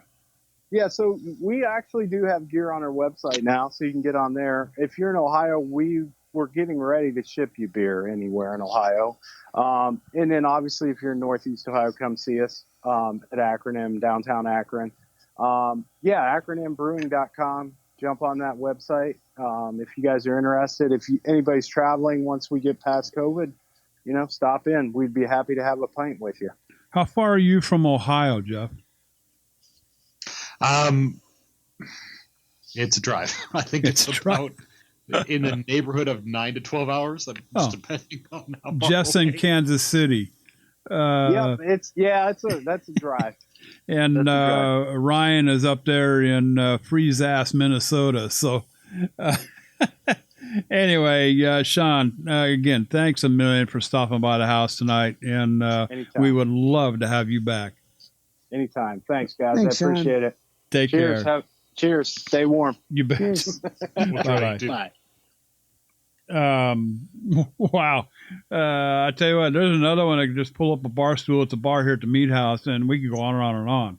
Yeah, so we actually do have gear on our website now, so you can get on there. If you're in Ohio, we're getting ready to ship you beer anywhere in Ohio. And then obviously if you're in Northeast Ohio, come see us at Akyonm, downtown Akron. Akyonmbrewing.com. Jump on that website. If you guys are interested, anybody's traveling once we get past COVID, stop in. We'd be happy to have a pint with you.
How far are you from Ohio, Jeff?
It's a drive. I think it's about in the neighborhood of 9 to 12 hours. Depending on how far
Jeff's
away.
In Kansas City.
That's a drive.
And Ryan is up there in freeze-ass Minnesota. So anyway, Shawn, again, thanks a million for stopping by the house tonight. And we would love to have you back.
Anytime. Thanks, guys. I appreciate it.
Take care.
Cheers. Stay warm.
You bet.
Bye.
Bye.
Wow. I tell you what, there's another one that can just pull up a bar stool at the bar here at the meat house, and we can go on and on and on.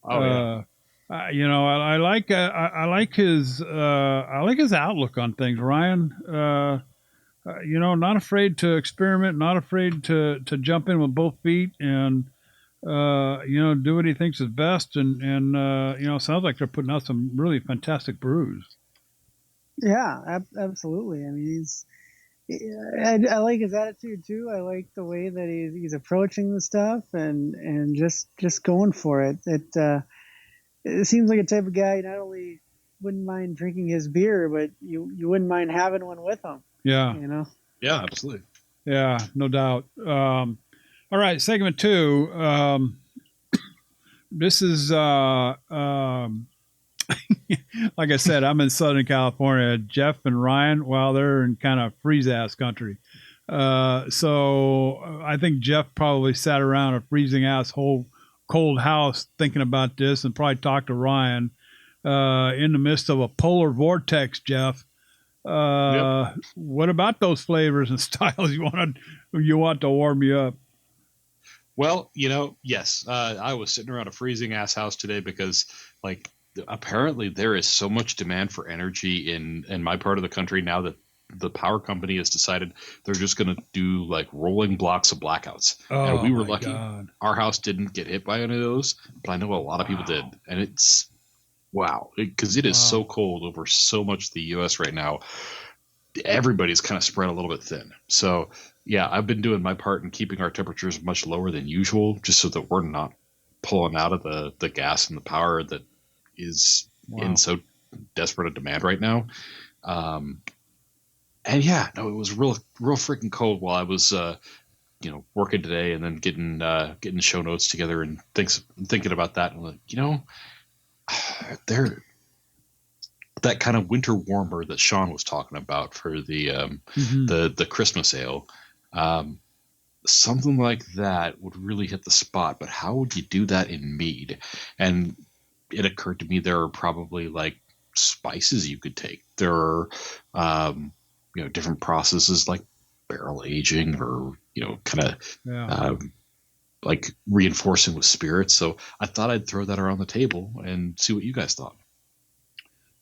Oh yeah.
I like I like his outlook on things, Ryan. Not afraid to experiment, not afraid to jump in with both feet, and do what he thinks is best, and sounds like they're putting out some really fantastic brews.
Yeah, absolutely. I mean, I like his attitude too. I like the way that he's approaching the stuff and just going for it. It seems like a type of guy not only wouldn't mind drinking his beer, but you wouldn't mind having one with him.
Yeah.
Yeah, absolutely.
Yeah, no doubt. All right, segment 2. This is like I said, I'm in Southern California. Jeff and Ryan, well, they're in kind of freeze ass country. So I think Jeff probably sat around a freezing ass cold house thinking about this, and probably talked to Ryan in the midst of a polar vortex. Jeff,
Yep.
What about those flavors and styles you want to warm you up?
Well, yes, I was sitting around a freezing ass house today because, like, apparently there is so much demand for energy in my part of the country now that the power company has decided they're just going to do like rolling blocks of blackouts. And we were lucky.
God.
Our house didn't get hit by any of those, but I know a lot of people did. And it's wow, because it is so cold over so much of the U.S. right now. Everybody's kind of spread a little bit thin. So yeah, I've been doing my part in keeping our temperatures much lower than usual, just so that we're not pulling out of the gas and the power that is in so desperate a demand right now. And yeah, no, it was real freaking cold while I was, working today, and then getting show notes together and thinking about that. And like, that kind of winter warmer that Shawn was talking about for the Christmas ale, something like that would really hit the spot. But how would you do that in mead? And it occurred to me there are probably like spices you could take. There are different processes like barrel aging or kind of like reinforcing with spirits. So I thought I'd throw that around the table and see what you guys thought.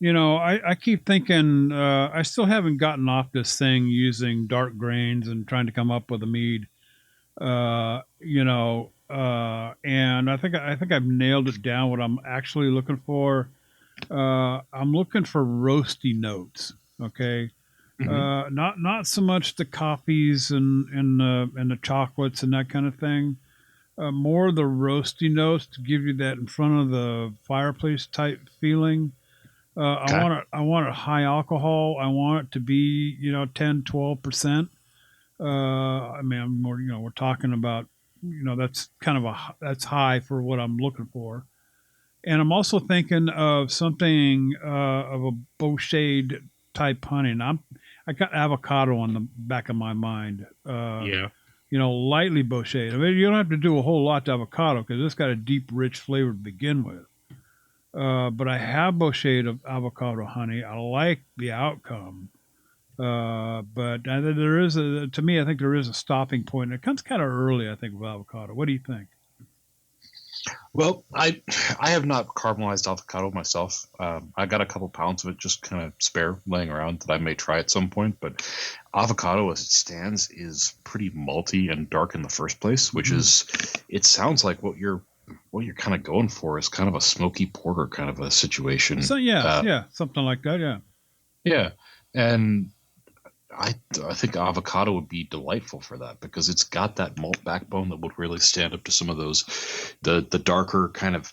I keep thinking I still haven't gotten off this thing using dark grains and trying to come up with a mead. And I think I've nailed it down. What I'm actually looking for, I'm looking for roasty notes. Okay, not so much the coffees and the chocolates and that kind of thing. More the roasty notes to give you that in front of the fireplace type feeling. Okay. I want it high alcohol. I want it to be 10-12%. I mean, we're talking about that's kind of that's high for what I'm looking for. And I'm also thinking of something of a bochet type honey. And I got avocado on the back of my mind. Lightly bochet. I mean, you don't have to do a whole lot to avocado because it's got a deep, rich flavor to begin with. But I have bochet of avocado honey. I like the outcome. But there is to me, I think there is a stopping point. It comes kind of early, I think, with avocado. What do you think?
Well, I have not caramelized avocado myself. I got a couple pounds of it just kind of spare laying around that I may try at some point. But avocado as it stands is pretty malty and dark in the first place, which is, it sounds like what you're kind of going for is kind of a smoky porter kind of a situation.
So something like that. Yeah.
Yeah. And I think avocado would be delightful for that because it's got that malt backbone that would really stand up to some of those, the darker kind of,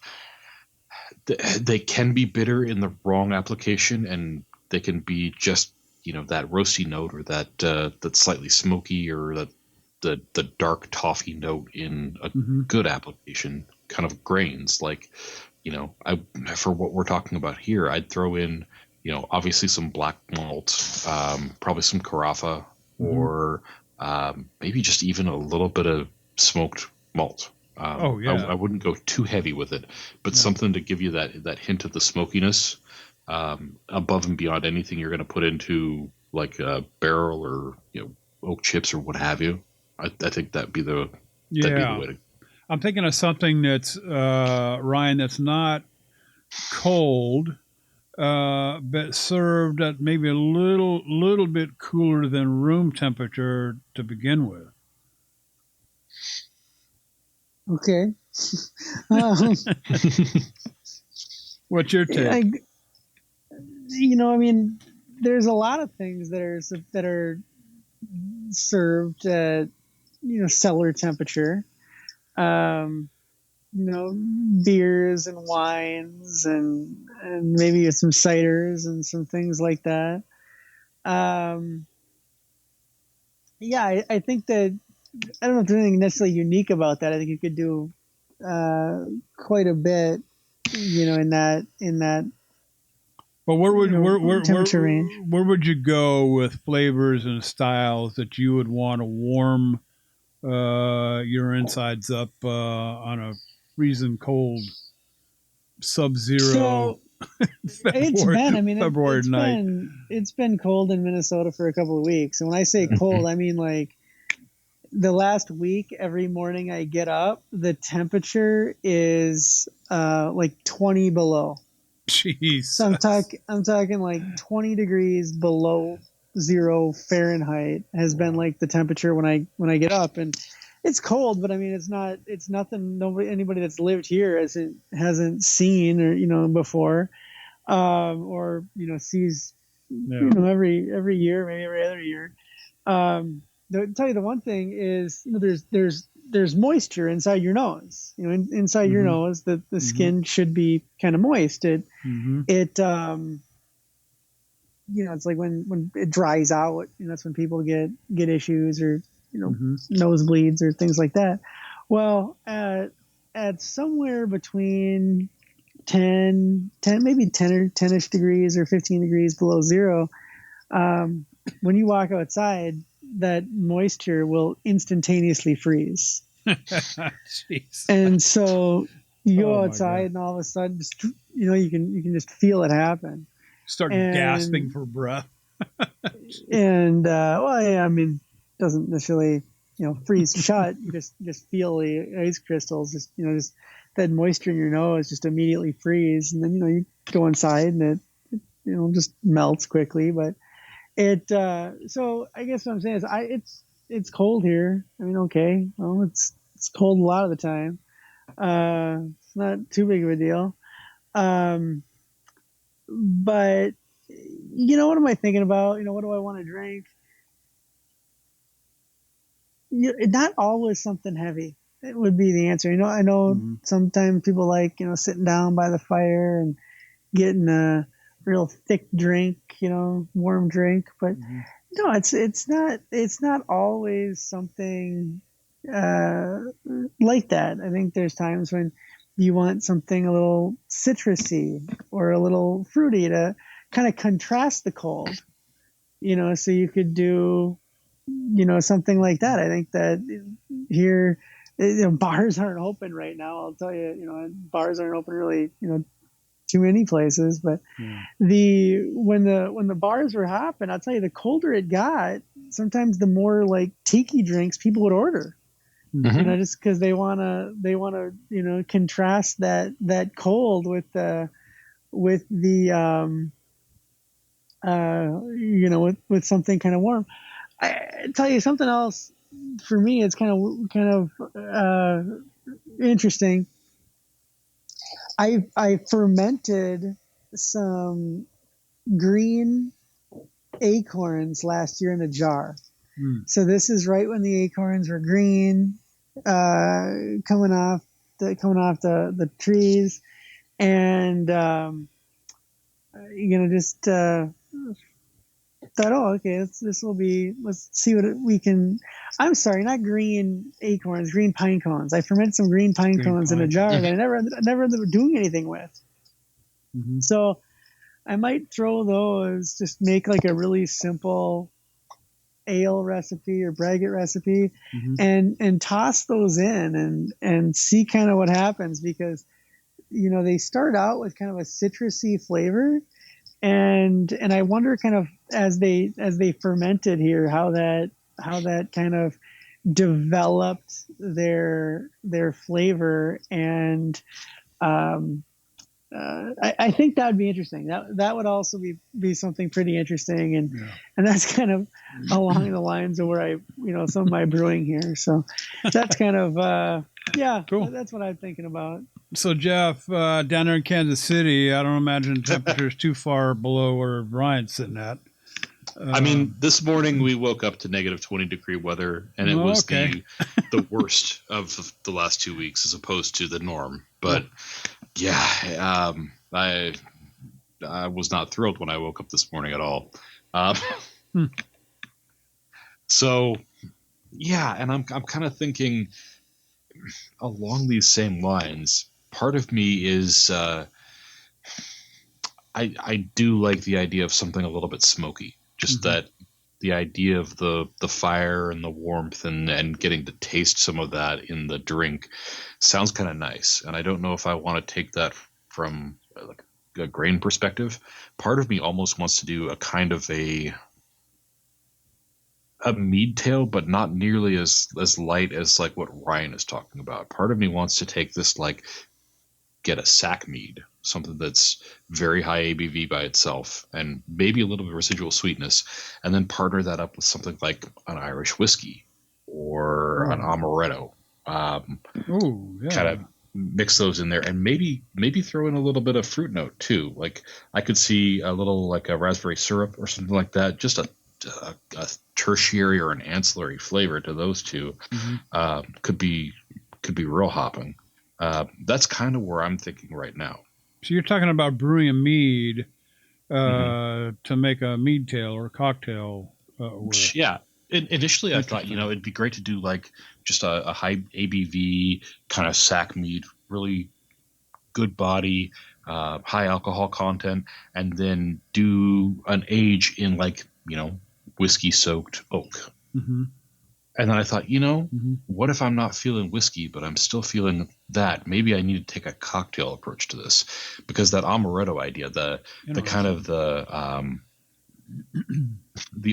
they can be bitter in the wrong application, and they can be just, that roasty note or that slightly smoky or the dark toffee note in a good application, kind of grains. Like, for what we're talking about here, I'd throw in, obviously some black malt, probably some carafa, or maybe just even a little bit of smoked malt. I wouldn't go too heavy with it, but something to give you that hint of the smokiness above and beyond anything you're going to put into like a barrel or oak chips or what have you. I think that'd be the way to.
I'm thinking of something that's Ryan, that's not cold, but served at maybe a little bit cooler than room temperature to begin with.
Okay.
What's your take?
I mean, there's a lot of things that are served at cellar temperature. Beers and wines and maybe some ciders and some things like that. I think that I don't know if there's anything necessarily unique about that. I think you could do quite a bit, in that.
But where
temperature range?
Where would you go with flavors and styles that you would want to warm your insides up on a freezing cold sub-zero February night?
It's been cold in Minnesota for a couple of weeks. And when I say cold, I mean like the last week, every morning I get up, the temperature is like 20 below.
Jeez.
So I'm talking like 20 degrees below 0 Fahrenheit has been like the temperature when I get up, and it's cold, but I mean it's nothing anybody that's lived here hasn't seen or before, or sees every year, maybe every other year. I'll tell you the one thing is there's moisture inside your nose. Inside your nose, the skin should be kind of moist. It's like when it dries out, that's when people get issues or nosebleeds or things like that. Well, at somewhere between 10 maybe 10 or 10ish degrees or 15 degrees below 0, when you walk outside, that moisture will instantaneously freeze.
Jeez.
And so you go outside and all of a sudden just, you can just feel it happen.
Start gasping for breath.
And I mean, it doesn't necessarily freeze shut. You just feel the ice crystals, just that moisture in your nose just immediately freeze, and then you go inside and it just melts quickly. But it so I guess what I'm saying is it's cold here. I mean, okay, well it's cold a lot of the time. It's not too big of a deal. But what am I thinking about? What do I want to drink? Not always something heavy. It would be the answer. I know sometimes people like, sitting down by the fire and getting a real thick drink, warm drink, but no, it's not always something like that. I think there's times when you want something a little citrusy or a little fruity to kind of contrast the cold, so you could do, something like that. I think that here, bars aren't open right now. I'll tell you, bars aren't open really, too many places, but when the bars were hopping, I'll tell you, the colder it got, sometimes the more like tiki drinks people would order. Just because they want to contrast that cold with the with something kind of warm. I tell you something else. For me, it's kind of interesting. I fermented some green acorns last year in a jar. So this is right when the acorns were green, coming off the trees, and just thought, okay, let's see what we can. I'm sorry, not green acorns, green pine cones. I fermented some green pine cones in a jar that I never ended up doing anything with. So I might throw those, just make like a really simple ale recipe or braggot recipe, and toss those in and see kind of what happens, because they start out with kind of a citrusy flavor, and I wonder kind of as they fermented here how that kind of developed their flavor. And I think that would be interesting. That would also be something pretty interesting, and that's kind of along the lines of where some of my brewing here. So that's kind of
Cool.
That's what I'm thinking about.
So Jeff, down there in Kansas City, I don't imagine the temperature is too far below where Ryan's sitting at.
I mean, this morning we woke up to negative 20-degree weather, and it was the worst of the last 2 weeks as opposed to the norm. But I was not thrilled when I woke up this morning at all. So, and I'm kind of thinking along these same lines. Part of me is I do like the idea of something a little bit smoky. Just that the idea of the fire and the warmth and getting to taste some of that in the drink sounds kind of nice. And I don't know if I want to take that from like a grain perspective. Part of me almost wants to do a kind of a mead tail, but not nearly as light as like what Ryan is talking about. Part of me wants to take this, like get a sack mead, something that's very high ABV by itself and maybe a little bit of residual sweetness, and then partner that up with something like an Irish whiskey or an amaretto. Kind of mix those in there, and maybe throw in a little bit of fruit note too. Like I could see a little like a raspberry syrup or something like that. Just a tertiary or an ancillary flavor to those two could be real hopping. That's kind of where I'm thinking right now.
So you're talking about brewing a mead to make a mead tail or a cocktail.
Yeah. Initially, I thought, it'd be great to do like just a high ABV kind of sack mead, really good body, high alcohol content, and then do an age in like, whiskey soaked oak. And then I thought, what if I'm not feeling whiskey, but I'm still feeling that? Maybe I need to take a cocktail approach to this, because that amaretto idea, the kind of the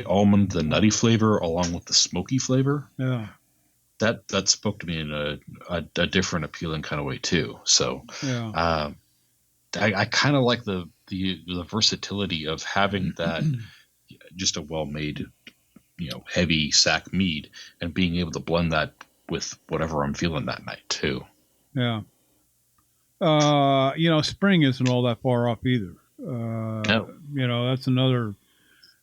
almond, the nutty flavor, along with the smoky flavor, that spoke to me in a different, appealing kind of way too. So, I kind of like the versatility of having that, just a well-made, heavy sack mead, and being able to blend that with whatever I'm feeling that night too.
Yeah. Spring isn't all that far off either.
No.
That's another,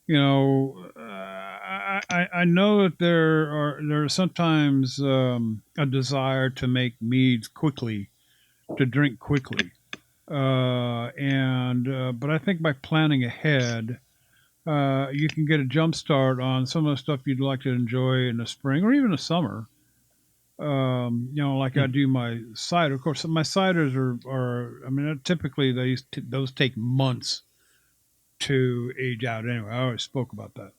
I know that there's sometimes a desire to make meads quickly, to drink quickly. But I think by planning ahead, you can get a jump start on some of the stuff you'd like to enjoy in the spring or even the summer. Like I do my cider. Of course, my ciders are typically those take months to age out anyway. I always spoke about that.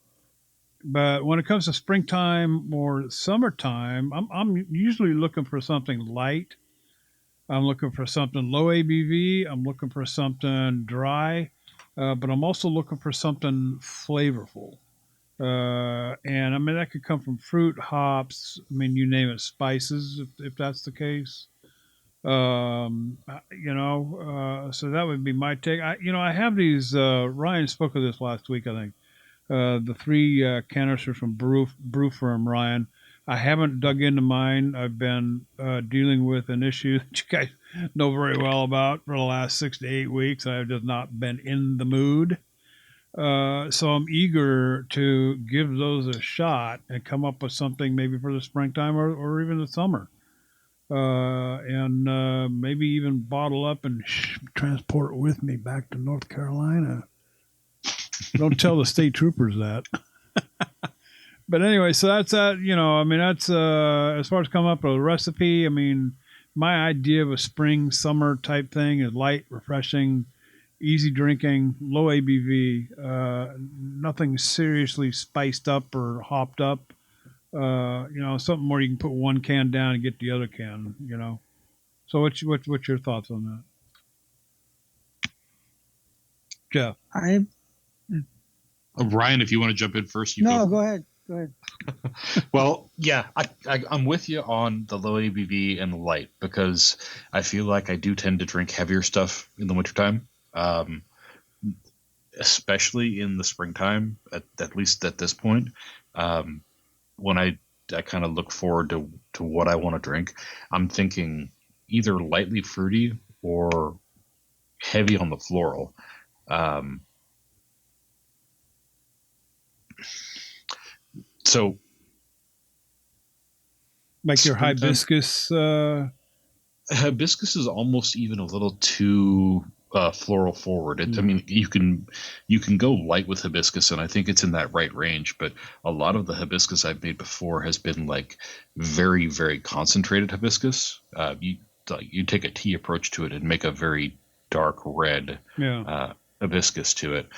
But when it comes to springtime or summertime, I'm usually looking for something light. I'm looking for something low ABV. I'm looking for something dry. But I'm also looking for something flavorful. And that could come from fruit, hops, you name it, spices, if that's the case. So that would be my take. I have these, Ryan spoke of this last week, I think, the 3 canisters from Brew Firm, Ryan. I haven't dug into mine. I've been dealing with an issue that you guys know very well about for the last 6 to 8 weeks. I have just not been in the mood. So I'm eager to give those a shot and come up with something maybe for the springtime or even the summer. And maybe even bottle up and transport it with me back to North Carolina. Don't tell the state troopers that. But anyway, so that's that. That's as far as coming up with a recipe. My idea of a spring, summer type thing is light, refreshing, easy drinking, low ABV, nothing seriously spiced up or hopped up. Something where you can put one can down and get the other can. So what's your thoughts on that? Jeff.
Ryan, if you want to jump in first,
go ahead. Go ahead.
Well, yeah, I'm with you on the low ABV and the light, because I feel like I do tend to drink heavier stuff in the wintertime, especially in the springtime, at least at this point. When I kind of look forward to what I want to drink, I'm thinking either lightly fruity or heavy on the floral. So,
like your hibiscus.
Hibiscus is almost even a little too floral forward. I mean, you can go light with hibiscus, and I think it's in that right range. But a lot of the hibiscus I've made before has been like very, very concentrated hibiscus. You take a tea approach to it and make a very dark red hibiscus to it.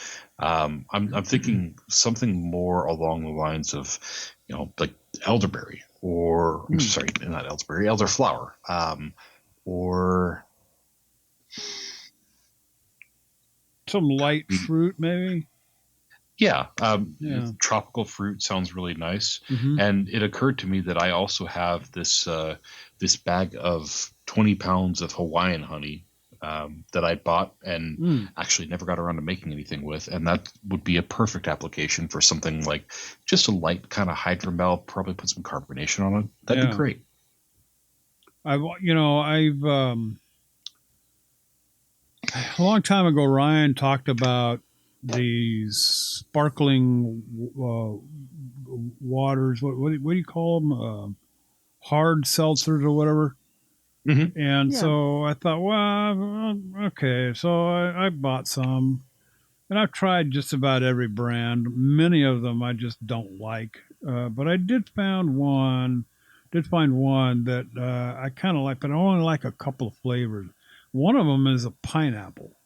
I'm thinking something more along the lines of, like elderberry, or sorry, not elderberry, elderflower, or
some light fruit, maybe.
Yeah, tropical fruit sounds really nice. And it occurred to me that I also have this bag of 20 pounds of Hawaiian honey that I bought and actually never got around to making anything with, and that would be a perfect application for something like just a light kind of hydromel. Probably put some carbonation on it. That'd be great.
I've a long time ago, Ryan talked about these sparkling waters. What do you call them? Hard seltzers or whatever. And so I thought, well, okay. So I bought some, and I've tried just about every brand. Many of them I just don't like, but I did find one that I kind of like, but I only like a couple of flavors. One of them is a pineapple,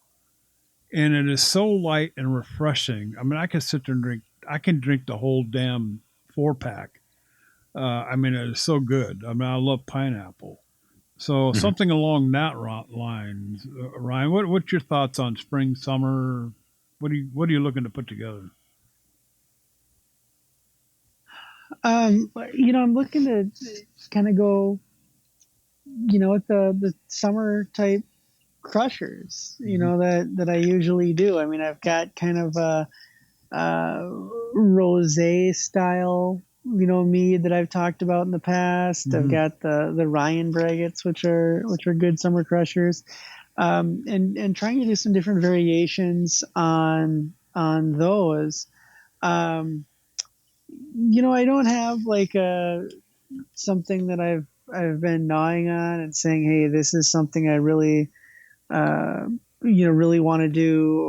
and it is so light and refreshing. I mean, I can sit there and drink. I can drink the whole damn 4-pack. I mean, it is so good. I mean, I love pineapple. So something along that lines, Ryan. What's your thoughts on spring, summer? What are you looking to put together?
I'm looking to kind of go, with the summer type crushers, that I usually do. I mean, I've got kind of a rosé style, mead that I've talked about in the past. I've got the Ryan braggots, which are good summer crushers, and trying to do some different variations on those. I don't have like something that I've been gnawing on and saying, hey, this is something I really really want to do,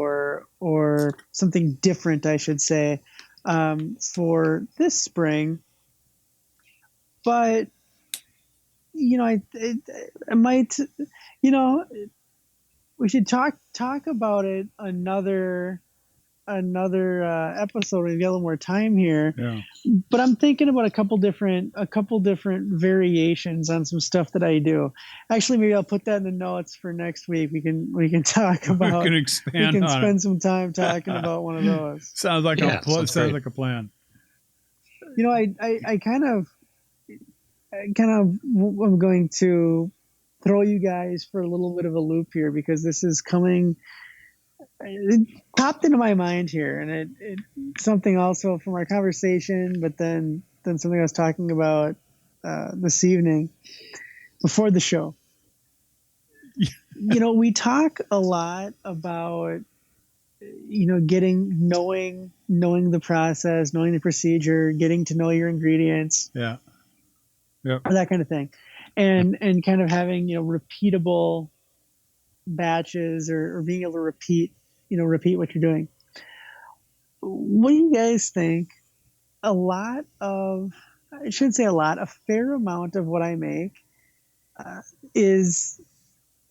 or something different, I should say, for this spring. But I might, we should talk about it another episode. We've got a little more time here.
Yeah.
But I'm thinking about a couple different variations on some stuff that I do. Actually, maybe I'll put that in the notes for next week. We can talk about.
We can
spend some time talking about one of those.
Sounds like a plan.
I kind of I'm going to throw you guys for a little bit of a loop here, because this is coming. It popped into my mind here, and it something also from our conversation, but then something I was talking about this evening before the show. We talk a lot about knowing the process, knowing the procedure, getting to know your ingredients, that kind of thing, and kind of having repeatable batches, or being able to repeat what you're doing. What do you guys think? A fair amount of what I make is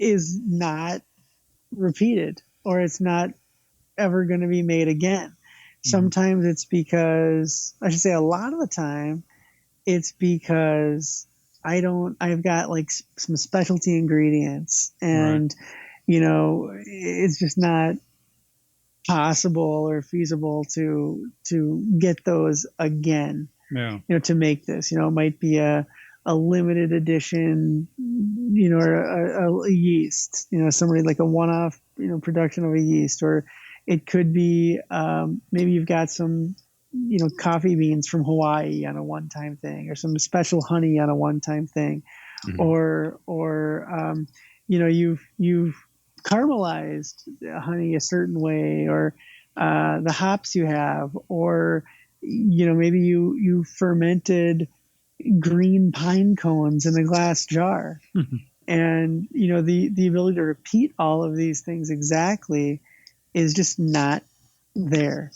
not repeated, or it's not ever going to be made again. Sometimes it's because, I should say a lot of the time, it's because I've got like some specialty ingredients, and it's just not possible or feasible to get those again.
Yeah.
To make this, it might be a limited edition, or a yeast, somebody like a one-off, production of a yeast, or it could be maybe you've got some, coffee beans from Hawaii on a one-time thing, or some special honey on a one-time thing,
Mm-hmm.
or you've caramelized honey a certain way, or the hops you have, or maybe you fermented green pine cones in a glass jar. And the ability to repeat all of these things exactly is just not there.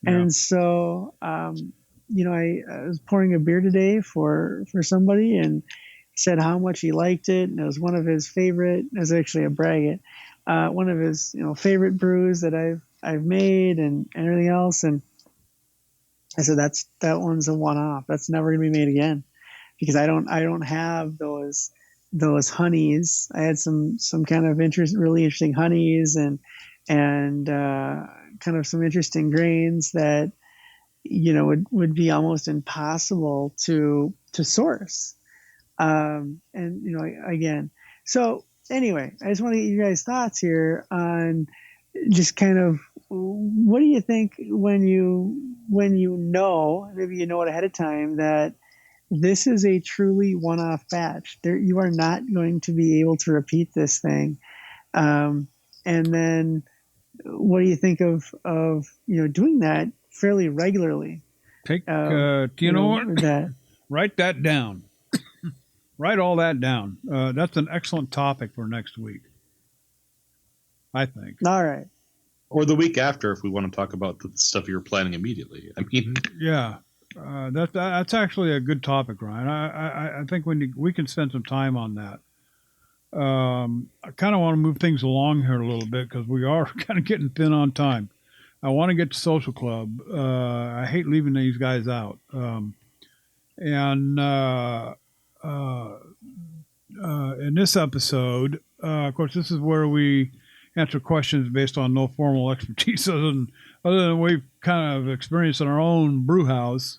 Yeah. And so I was pouring a beer today for somebody, and he said how much he liked it, and it was one of his favorite. It was actually a braggot, one of his favorite brews that I've made, and everything else. And I said that one's a one-off. That's never going to be made again, because I don't have those honeys. I had some kind of really interesting honeys, and kind of some interesting grains that would be almost impossible to source. And again, so anyway, I just want to get you guys' thoughts here on just kind of, what do you think when you know, maybe you know it ahead of time, that this is a truly one-off batch? You are not going to be able to repeat this thing. And then what do you think of doing that fairly regularly?
Do you know what? Write that down. Write all that down. That's an excellent topic for next week, I think.
All right.
Or the week after, if we want to talk about the stuff you're planning immediately. I mean,
yeah, that's actually a good topic, Ryan. I think we can spend some time on that. I kind of want to move things along here a little bit, because we are kind of getting thin on time. I want to get to Social Club. I hate leaving these guys out. And in this episode, of course, this is where we answer questions based on no formal expertise other than we've kind of experienced in our own brew house,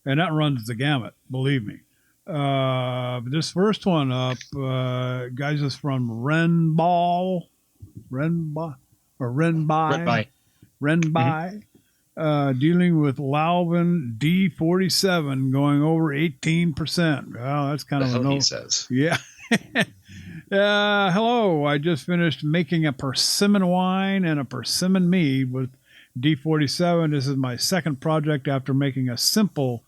and that runs the gamut, believe me. This first one up, guys, is from Renby, dealing with Lalvin D47 going over 18%. Well, that's kind of a no.
He says.
Yeah. Hello. I just finished making a persimmon wine and a persimmon mead with D47. This is my second project after making a simple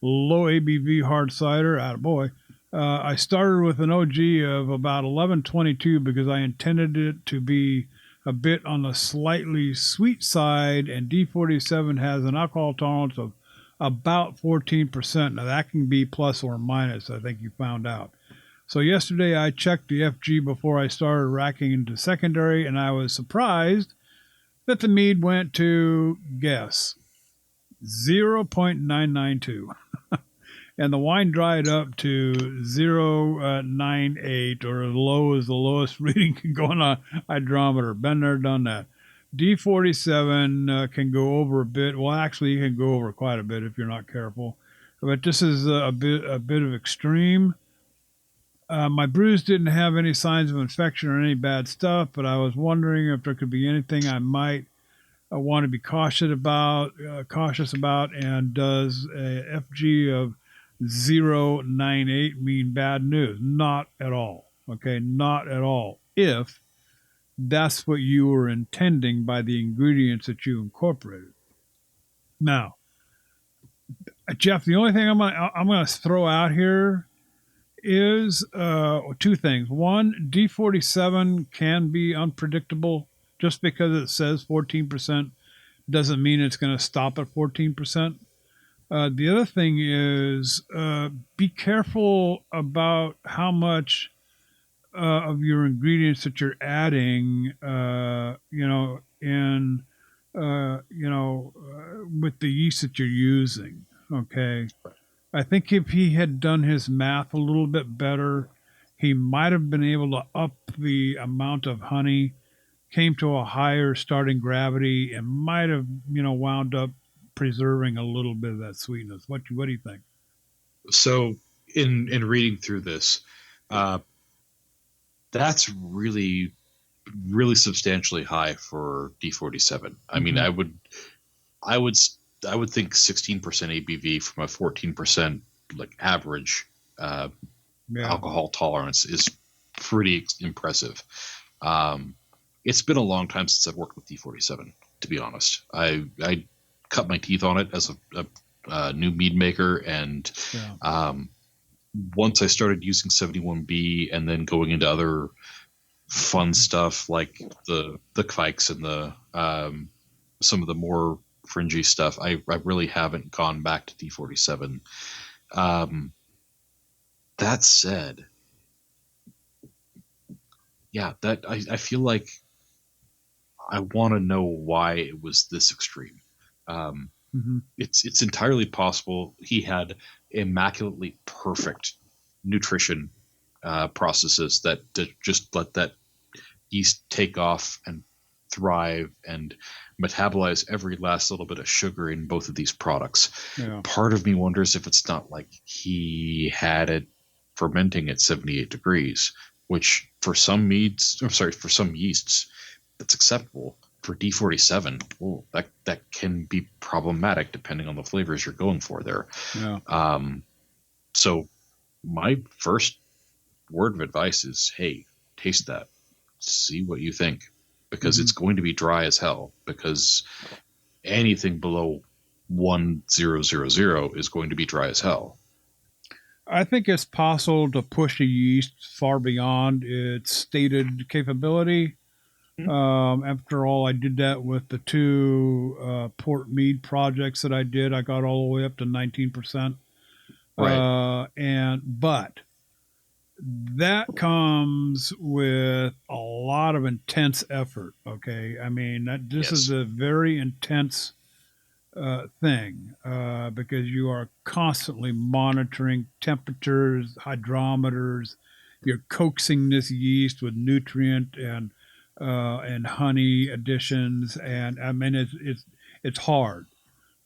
low ABV hard cider. Attaboy. I started with an OG of about 1122 because I intended it to be a bit on the slightly sweet side, and D47 has an alcohol tolerance of about 14%. Now that can be plus or minus, I think you found out. So yesterday I checked the FG before I started racking into secondary, and I was surprised that the mead went to, guess, 0.992. And the wine dried up to 0.98, or as low as the lowest reading can go on a hydrometer. Been there, done that. D47 can go over a bit. Well, actually, you can go over quite a bit if you're not careful. But this is a bit of extreme. My brews didn't have any signs of infection or any bad stuff, but I was wondering if there could be anything I might want to be cautious about. And does a FG of 0.98 mean bad news? Not at all. Okay, not at all. If that's what you were intending by the ingredients that you incorporated. Now, Jeff, the only thing I'm gonna throw out here is two things. One, D47 can be unpredictable. Just because it says 14% doesn't mean it's going to stop at 14%. The other thing is be careful about how much of your ingredients that you're adding, with the yeast that you're using. Okay. I think if he had done his math a little bit better, he might have been able to up the amount of honey came to a higher starting gravity and might have, wound up preserving a little bit of that sweetness. What do you think?
So in reading through this, that's really, really substantially high for D47. I mean, I would think 16% ABV from a 14% like average alcohol tolerance is pretty impressive. It's been a long time since I've worked with D47, to be honest. I cut my teeth on it as a new mead maker, and once I started using 71B and then going into other fun stuff like the Kveiks and the some of the more fringy stuff, I really haven't gone back to D47. That said, that I feel like I want to know why it was this extreme. It's entirely possible he had immaculately perfect nutrition processes that just let that yeast take off and thrive and metabolize every last little bit of sugar in both of these products. Part of me wonders if it's not like he had it fermenting at 78 degrees, which for some yeasts that's acceptable. For D47, that can be problematic depending on the flavors you're going for there. So my first word of advice is, hey, taste that, see what you think, because it's going to be dry as hell, because anything below 1000 is going to be dry as hell.
I think it's possible to push a yeast far beyond its stated capability. After all, I did that with the two port mead projects that I did. I got all the way up to 19%. But that comes with a lot of intense effort. Okay. I mean, this is a very intense thing because you are constantly monitoring temperatures, hydrometers. You're coaxing this yeast with nutrient and honey additions, and I mean it's hard.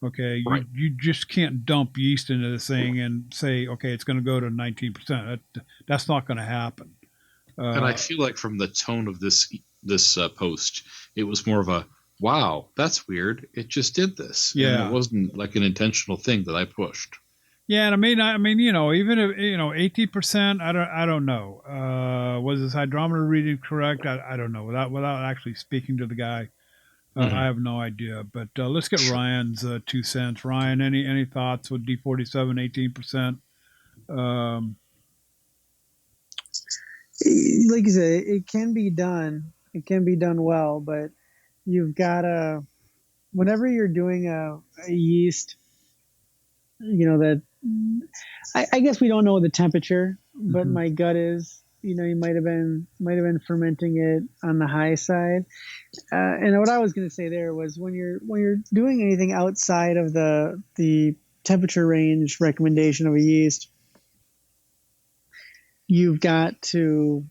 Okay, you just can't dump yeast into this thing and say, okay, it's going to go to 19%. That's not going to happen.
And I feel like from the tone of this post, it was more of a, wow, that's weird. It just did this.
Yeah,
and it wasn't like an intentional thing that I pushed.
Yeah, and I mean, even if 18%, I don't know. Was this hydrometer reading correct? I don't know. Without actually speaking to the guy, I have no idea. But let's get Ryan's 2 cents. Ryan, any thoughts with D47 18%?
Like you said, it can be done. It can be done well, but you've got to, whenever you're doing a yeast, that I guess we don't know the temperature, but my gut is, you might have been fermenting it on the high side. And what I was going to say there was when you're doing anything outside of the temperature range recommendation of a yeast, you've got to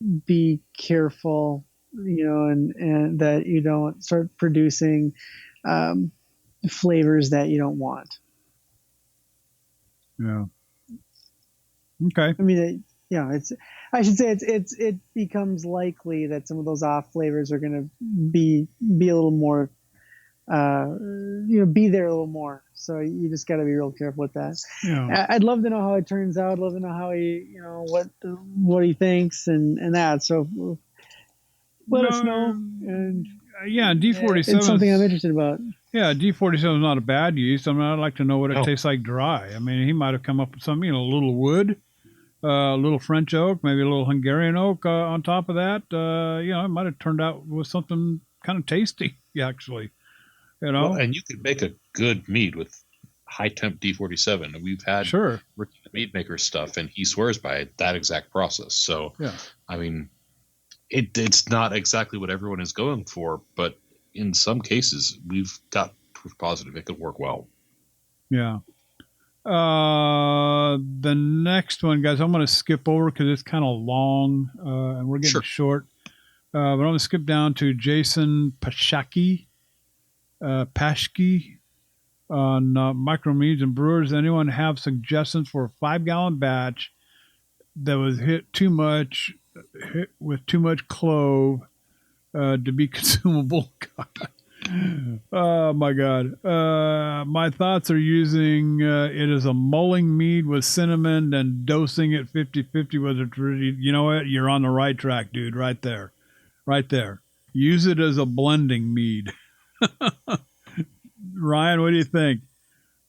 be careful, and that you don't start producing flavors that you don't want.
Yeah. Okay.
I mean, I should say it becomes likely that some of those off flavors are going to be a little more, be there a little more. So you just got to be real careful with that.
Yeah.
I'd love to know how it turns out. I'd love to know how he, what he thinks and that. So let us know. And
D47
it's something I'm interested about.
Yeah, D47 is not a bad yeast. I mean, I'd like to know what it tastes like dry. I mean, he might have come up with something, a little wood, a little French oak, maybe a little Hungarian oak on top of that. It might have turned out with something kind of tasty, actually.
Well, and you could make a good mead with high temp D47. And we've had Ricky the mead maker stuff, and he swears by that exact process. So, I mean, it's not exactly what everyone is going for, but in some cases, we've got proof positive it could work well.
Yeah. The next one, guys, I'm going to skip over because it's kind of long and we're getting short. But I'm going to skip down to Jason Pashke on micro meads and brewers. Anyone have suggestions for a 5-gallon batch that was hit with too much clove to be consumable? Oh my God. My thoughts are using it as a mulling mead with cinnamon and dosing it 50-50 with a really, you know what? You're on the right track, dude. Right there. Use it as a blending mead. Ryan, what do you think?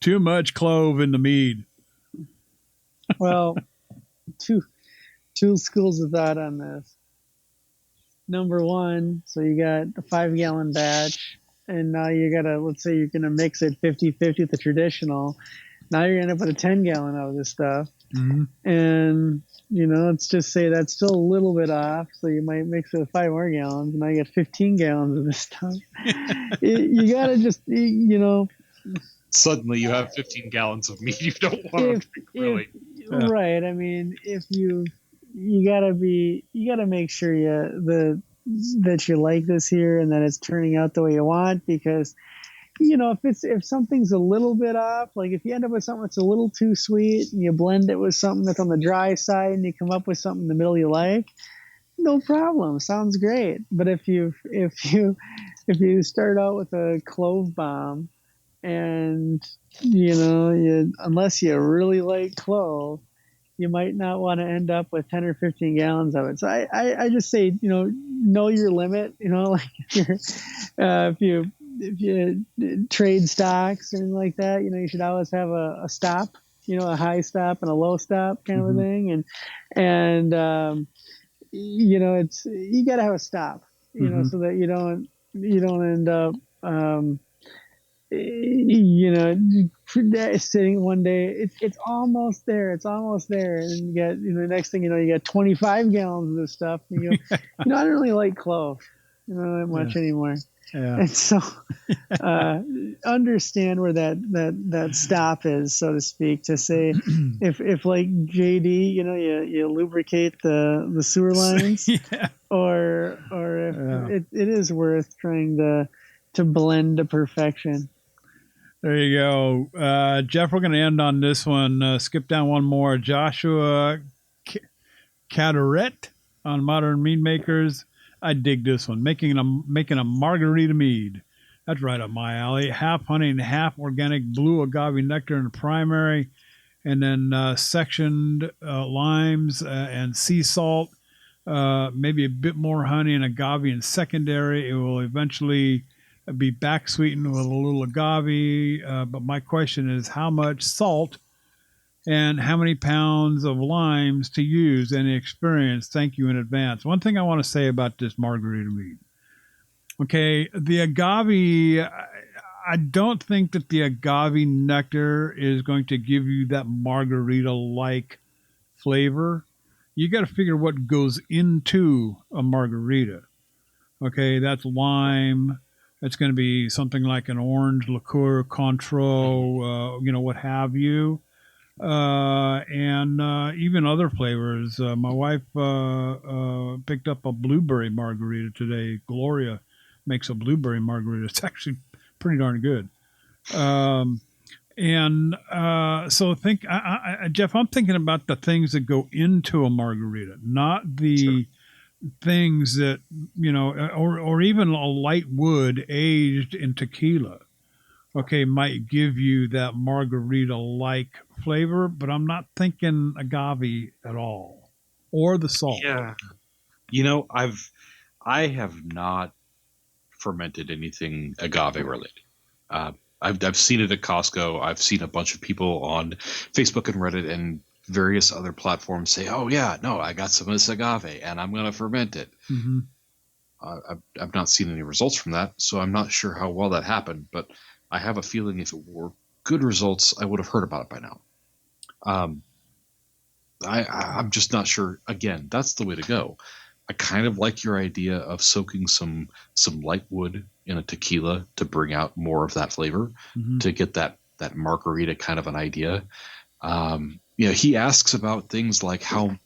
Too much clove in the mead.
Well, two schools of thought on this. Number one, so you got a 5-gallon batch, and now you gotta, let's say you're gonna mix it 50-50 with the traditional. Now you're gonna end up with a 10-gallon of this stuff.
Mm-hmm.
And, let's just say that's still a little bit off. So you might mix it with 5 more gallons, and now you get 15 gallons of this stuff. You gotta just,
Suddenly you have 15 gallons of meat you don't want to drink, really.
Right. I mean, if you gotta make sure that you like this here and that it's turning out the way you want, because if something's a little bit off, like if you end up with something that's a little too sweet and you blend it with something that's on the dry side and you come up with something in the middle you like, no problem, sounds great. But if you start out with a clove bomb, and unless you really like clove, you might not want to end up with 10 or 15 gallons of it. So I just say, know your limit. Like if you trade stocks or anything like that, you should always have a stop, a high stop and a low stop kind of a thing. And it's, you got to have a stop, so that you don't end up, sitting one day, it's almost there, and you get, next thing you got 25 gallons of this stuff, and you go, I don't really like clove, that much anymore.
Yeah.
And so, understand where that stop is, so to speak, to say, if like JD, you lubricate the sewer lines, or if it is worth trying to blend to perfection.
There you go. Jeff, we're going to end on this one. Skip down one more. Joshua Cadaret on Modern Mead Makers. I dig this one. Making a margarita mead. That's right up my alley. Half honey and half organic blue agave nectar in the primary, and then sectioned limes and sea salt. Maybe a bit more honey and agave in secondary. It will eventually be back sweetened with a little agave. But my question is, how much salt and how many pounds of limes to use? Any experience? Thank you in advance. One thing I want to say about this margarita mead. Okay, the agave, I don't think that the agave nectar is going to give you that margarita-like flavor. You got to figure what goes into a margarita. Okay, that's lime. It's going to be something like an orange liqueur, Cointreau, what have you. And even other flavors. My wife picked up a blueberry margarita today. Gloria makes a blueberry margarita. It's actually pretty darn good. So think, Jeff, I'm thinking about the things that go into a margarita, not the things that, or even a light wood aged in tequila. Okay, might give you that margarita-like flavor, but I'm not thinking agave at all, or the salt.
Yeah, I have not fermented anything agave related. I've seen it at Costco. I've seen a bunch of people on Facebook and Reddit and various other platforms say, "Oh yeah, no, I got some of this agave and I'm going to ferment it."
Mm-hmm.
I've not seen any results from that, so I'm not sure how well that happened. But I have a feeling if it were good results, I would have heard about it by now. I'm just not sure. Again, that's the way to go. I kind of like your idea of soaking some light wood in a tequila to bring out more of that flavor, to get that margarita kind of an idea. He asks about things like how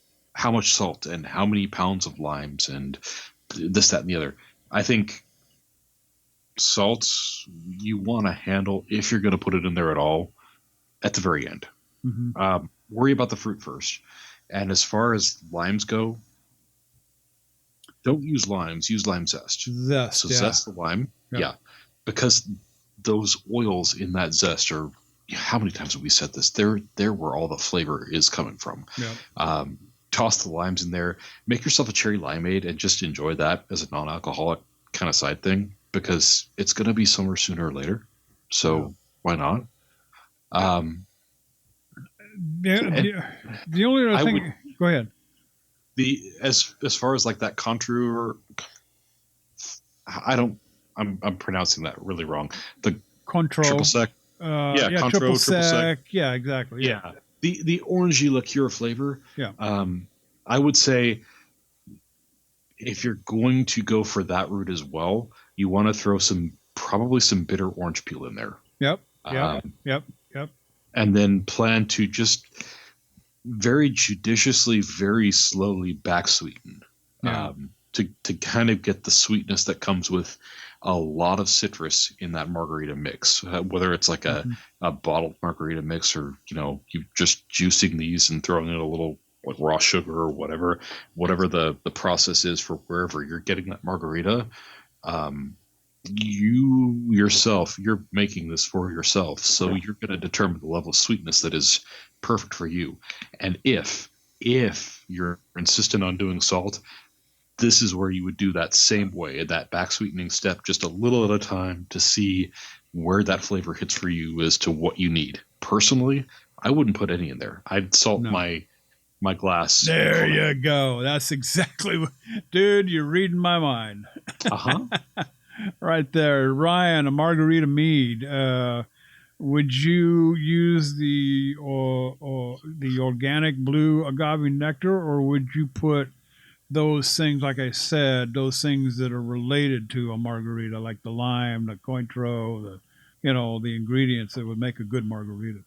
much salt and how many pounds of limes and this, that, and the other. I think salts you want to handle, if you're going to put it in there at all, at the very end.
Mm-hmm.
Worry about the fruit first. And as far as limes go, don't use limes. Use lime zest. Zest the lime. Yeah. Because those oils in that zest are, how many times have we said this? They're where all the flavor is coming from.
Yeah.
Toss the limes in there. Make yourself a cherry limeade and just enjoy that as a non-alcoholic kind of side thing, because it's going to be summer sooner or later. So why not?
The only other thing. Go ahead.
As far as like that Contreau, I'm pronouncing that really wrong. The
Contreau.
Triple sec.
Contreau, triple sec. Yeah, exactly.
Yeah. The orangey liqueur flavor.
Yeah.
I would say if you're going to go for that route as well, you want to throw probably some bitter orange peel in there.
Yep. Yep.
And then plan to just very judiciously, very slowly back sweeten to kind of get the sweetness that comes with a lot of citrus in that margarita mix, whether it's like a bottled margarita mix or, you just juicing these and throwing in a little like raw sugar or whatever the process is for wherever you're getting that margarita. You're making this for yourself. So you're going to determine the level of sweetness that is perfect for you. And if you're insistent on doing salt, this is where you would do that same way, that back sweetening step, just a little at a time to see where that flavor hits for you as to what you need. Personally, I wouldn't put any in there. I'd salt my glass.
There you go. That's exactly what, dude, you're reading my mind. Right there. Ryan, a margarita mead. Would you use the organic blue agave nectar, or would you put those things, like I said, those things that are related to a margarita, like the lime, the Cointreau, the ingredients that would make a good margarita?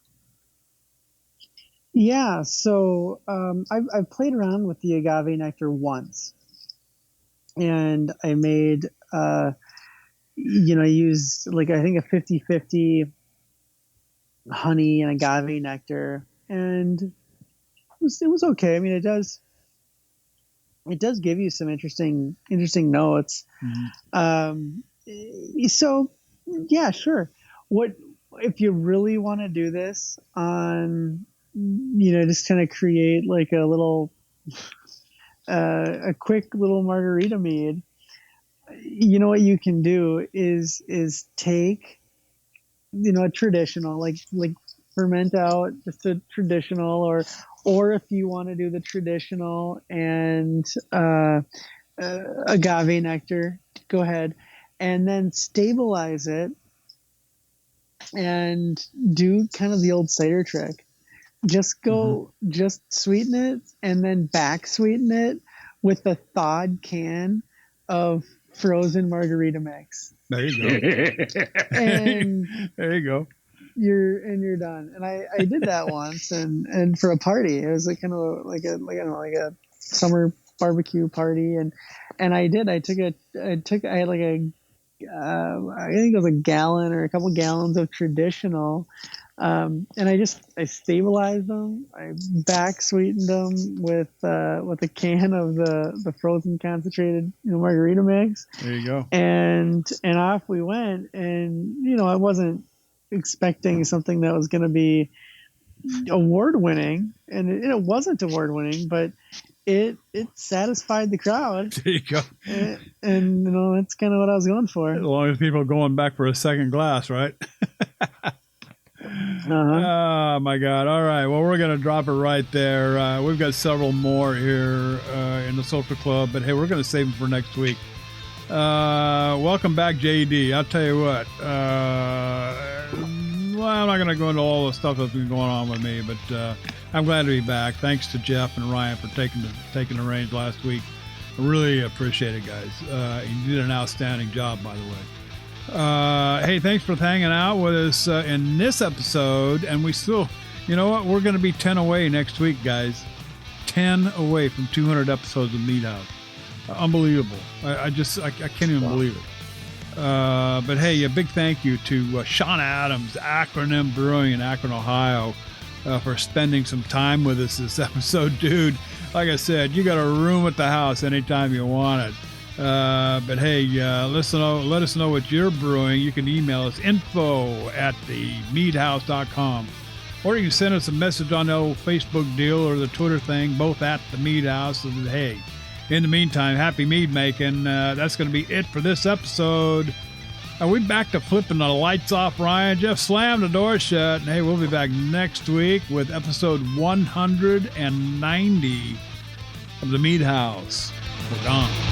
Yeah, so I've played around with the agave nectar once, and I made, I used I think a 50-50 honey and agave nectar, and it was okay. I mean, it does give you some interesting notes. Mm-hmm. So yeah, sure. What if you really want to do this on, just kind of create like a little, a quick little margarita mead? What you can do is take, a traditional, like ferment out just a traditional, or if you want to do the traditional and agave nectar, go ahead, and then stabilize it and do kind of the old cider trick. Just sweeten it and then back sweeten it with a thawed can of frozen margarita mix.
There you go.
And
there you go.
You're done. And I did that once, and for a party, it was like kind of like a summer barbecue party, and I had like I think it was a gallon or a couple gallons of traditional. And I stabilized them. I back sweetened them with a can of the frozen concentrated margarita mix.
There you go.
And off we went. And I wasn't expecting something that was going to be award winning, and it wasn't award winning, but it satisfied the crowd.
There you go.
And that's kind of what I was going for.
As long as people are going back for a second glass, right? Oh my God. All right. Well, we're going to drop it right there. We've got several more here in the social club, but hey, we're going to save them for next week. Welcome back, JD. I'll tell you what, I'm not going to go into all the stuff that's been going on with me, but I'm glad to be back. Thanks to Jeff and Ryan for taking the reins last week. I really appreciate it, guys. You did an outstanding job, by the way. Hey, thanks for hanging out with us in this episode. And we still, we're going to be 10 away next week, guys. 10 away from 200 episodes of Meat House. Unbelievable. I can't even believe it. But hey, a big thank you to Shawn Adams, Akyonm Brewing in Akron, Ohio, for spending some time with us this episode, dude. Like I said, you got a room at the house anytime you want it. But hey, let us know what you're brewing. You can email us info@themeadhouse.com, or you can send us a message on the old Facebook deal or the Twitter thing, both at the Mead House. And hey, in the meantime, happy mead making. That's going to be it for this episode. Are we back to flipping the lights off, Ryan? Jeff slammed the door shut. And hey, we'll be back next week with episode 190 of the Mead House. We're gone.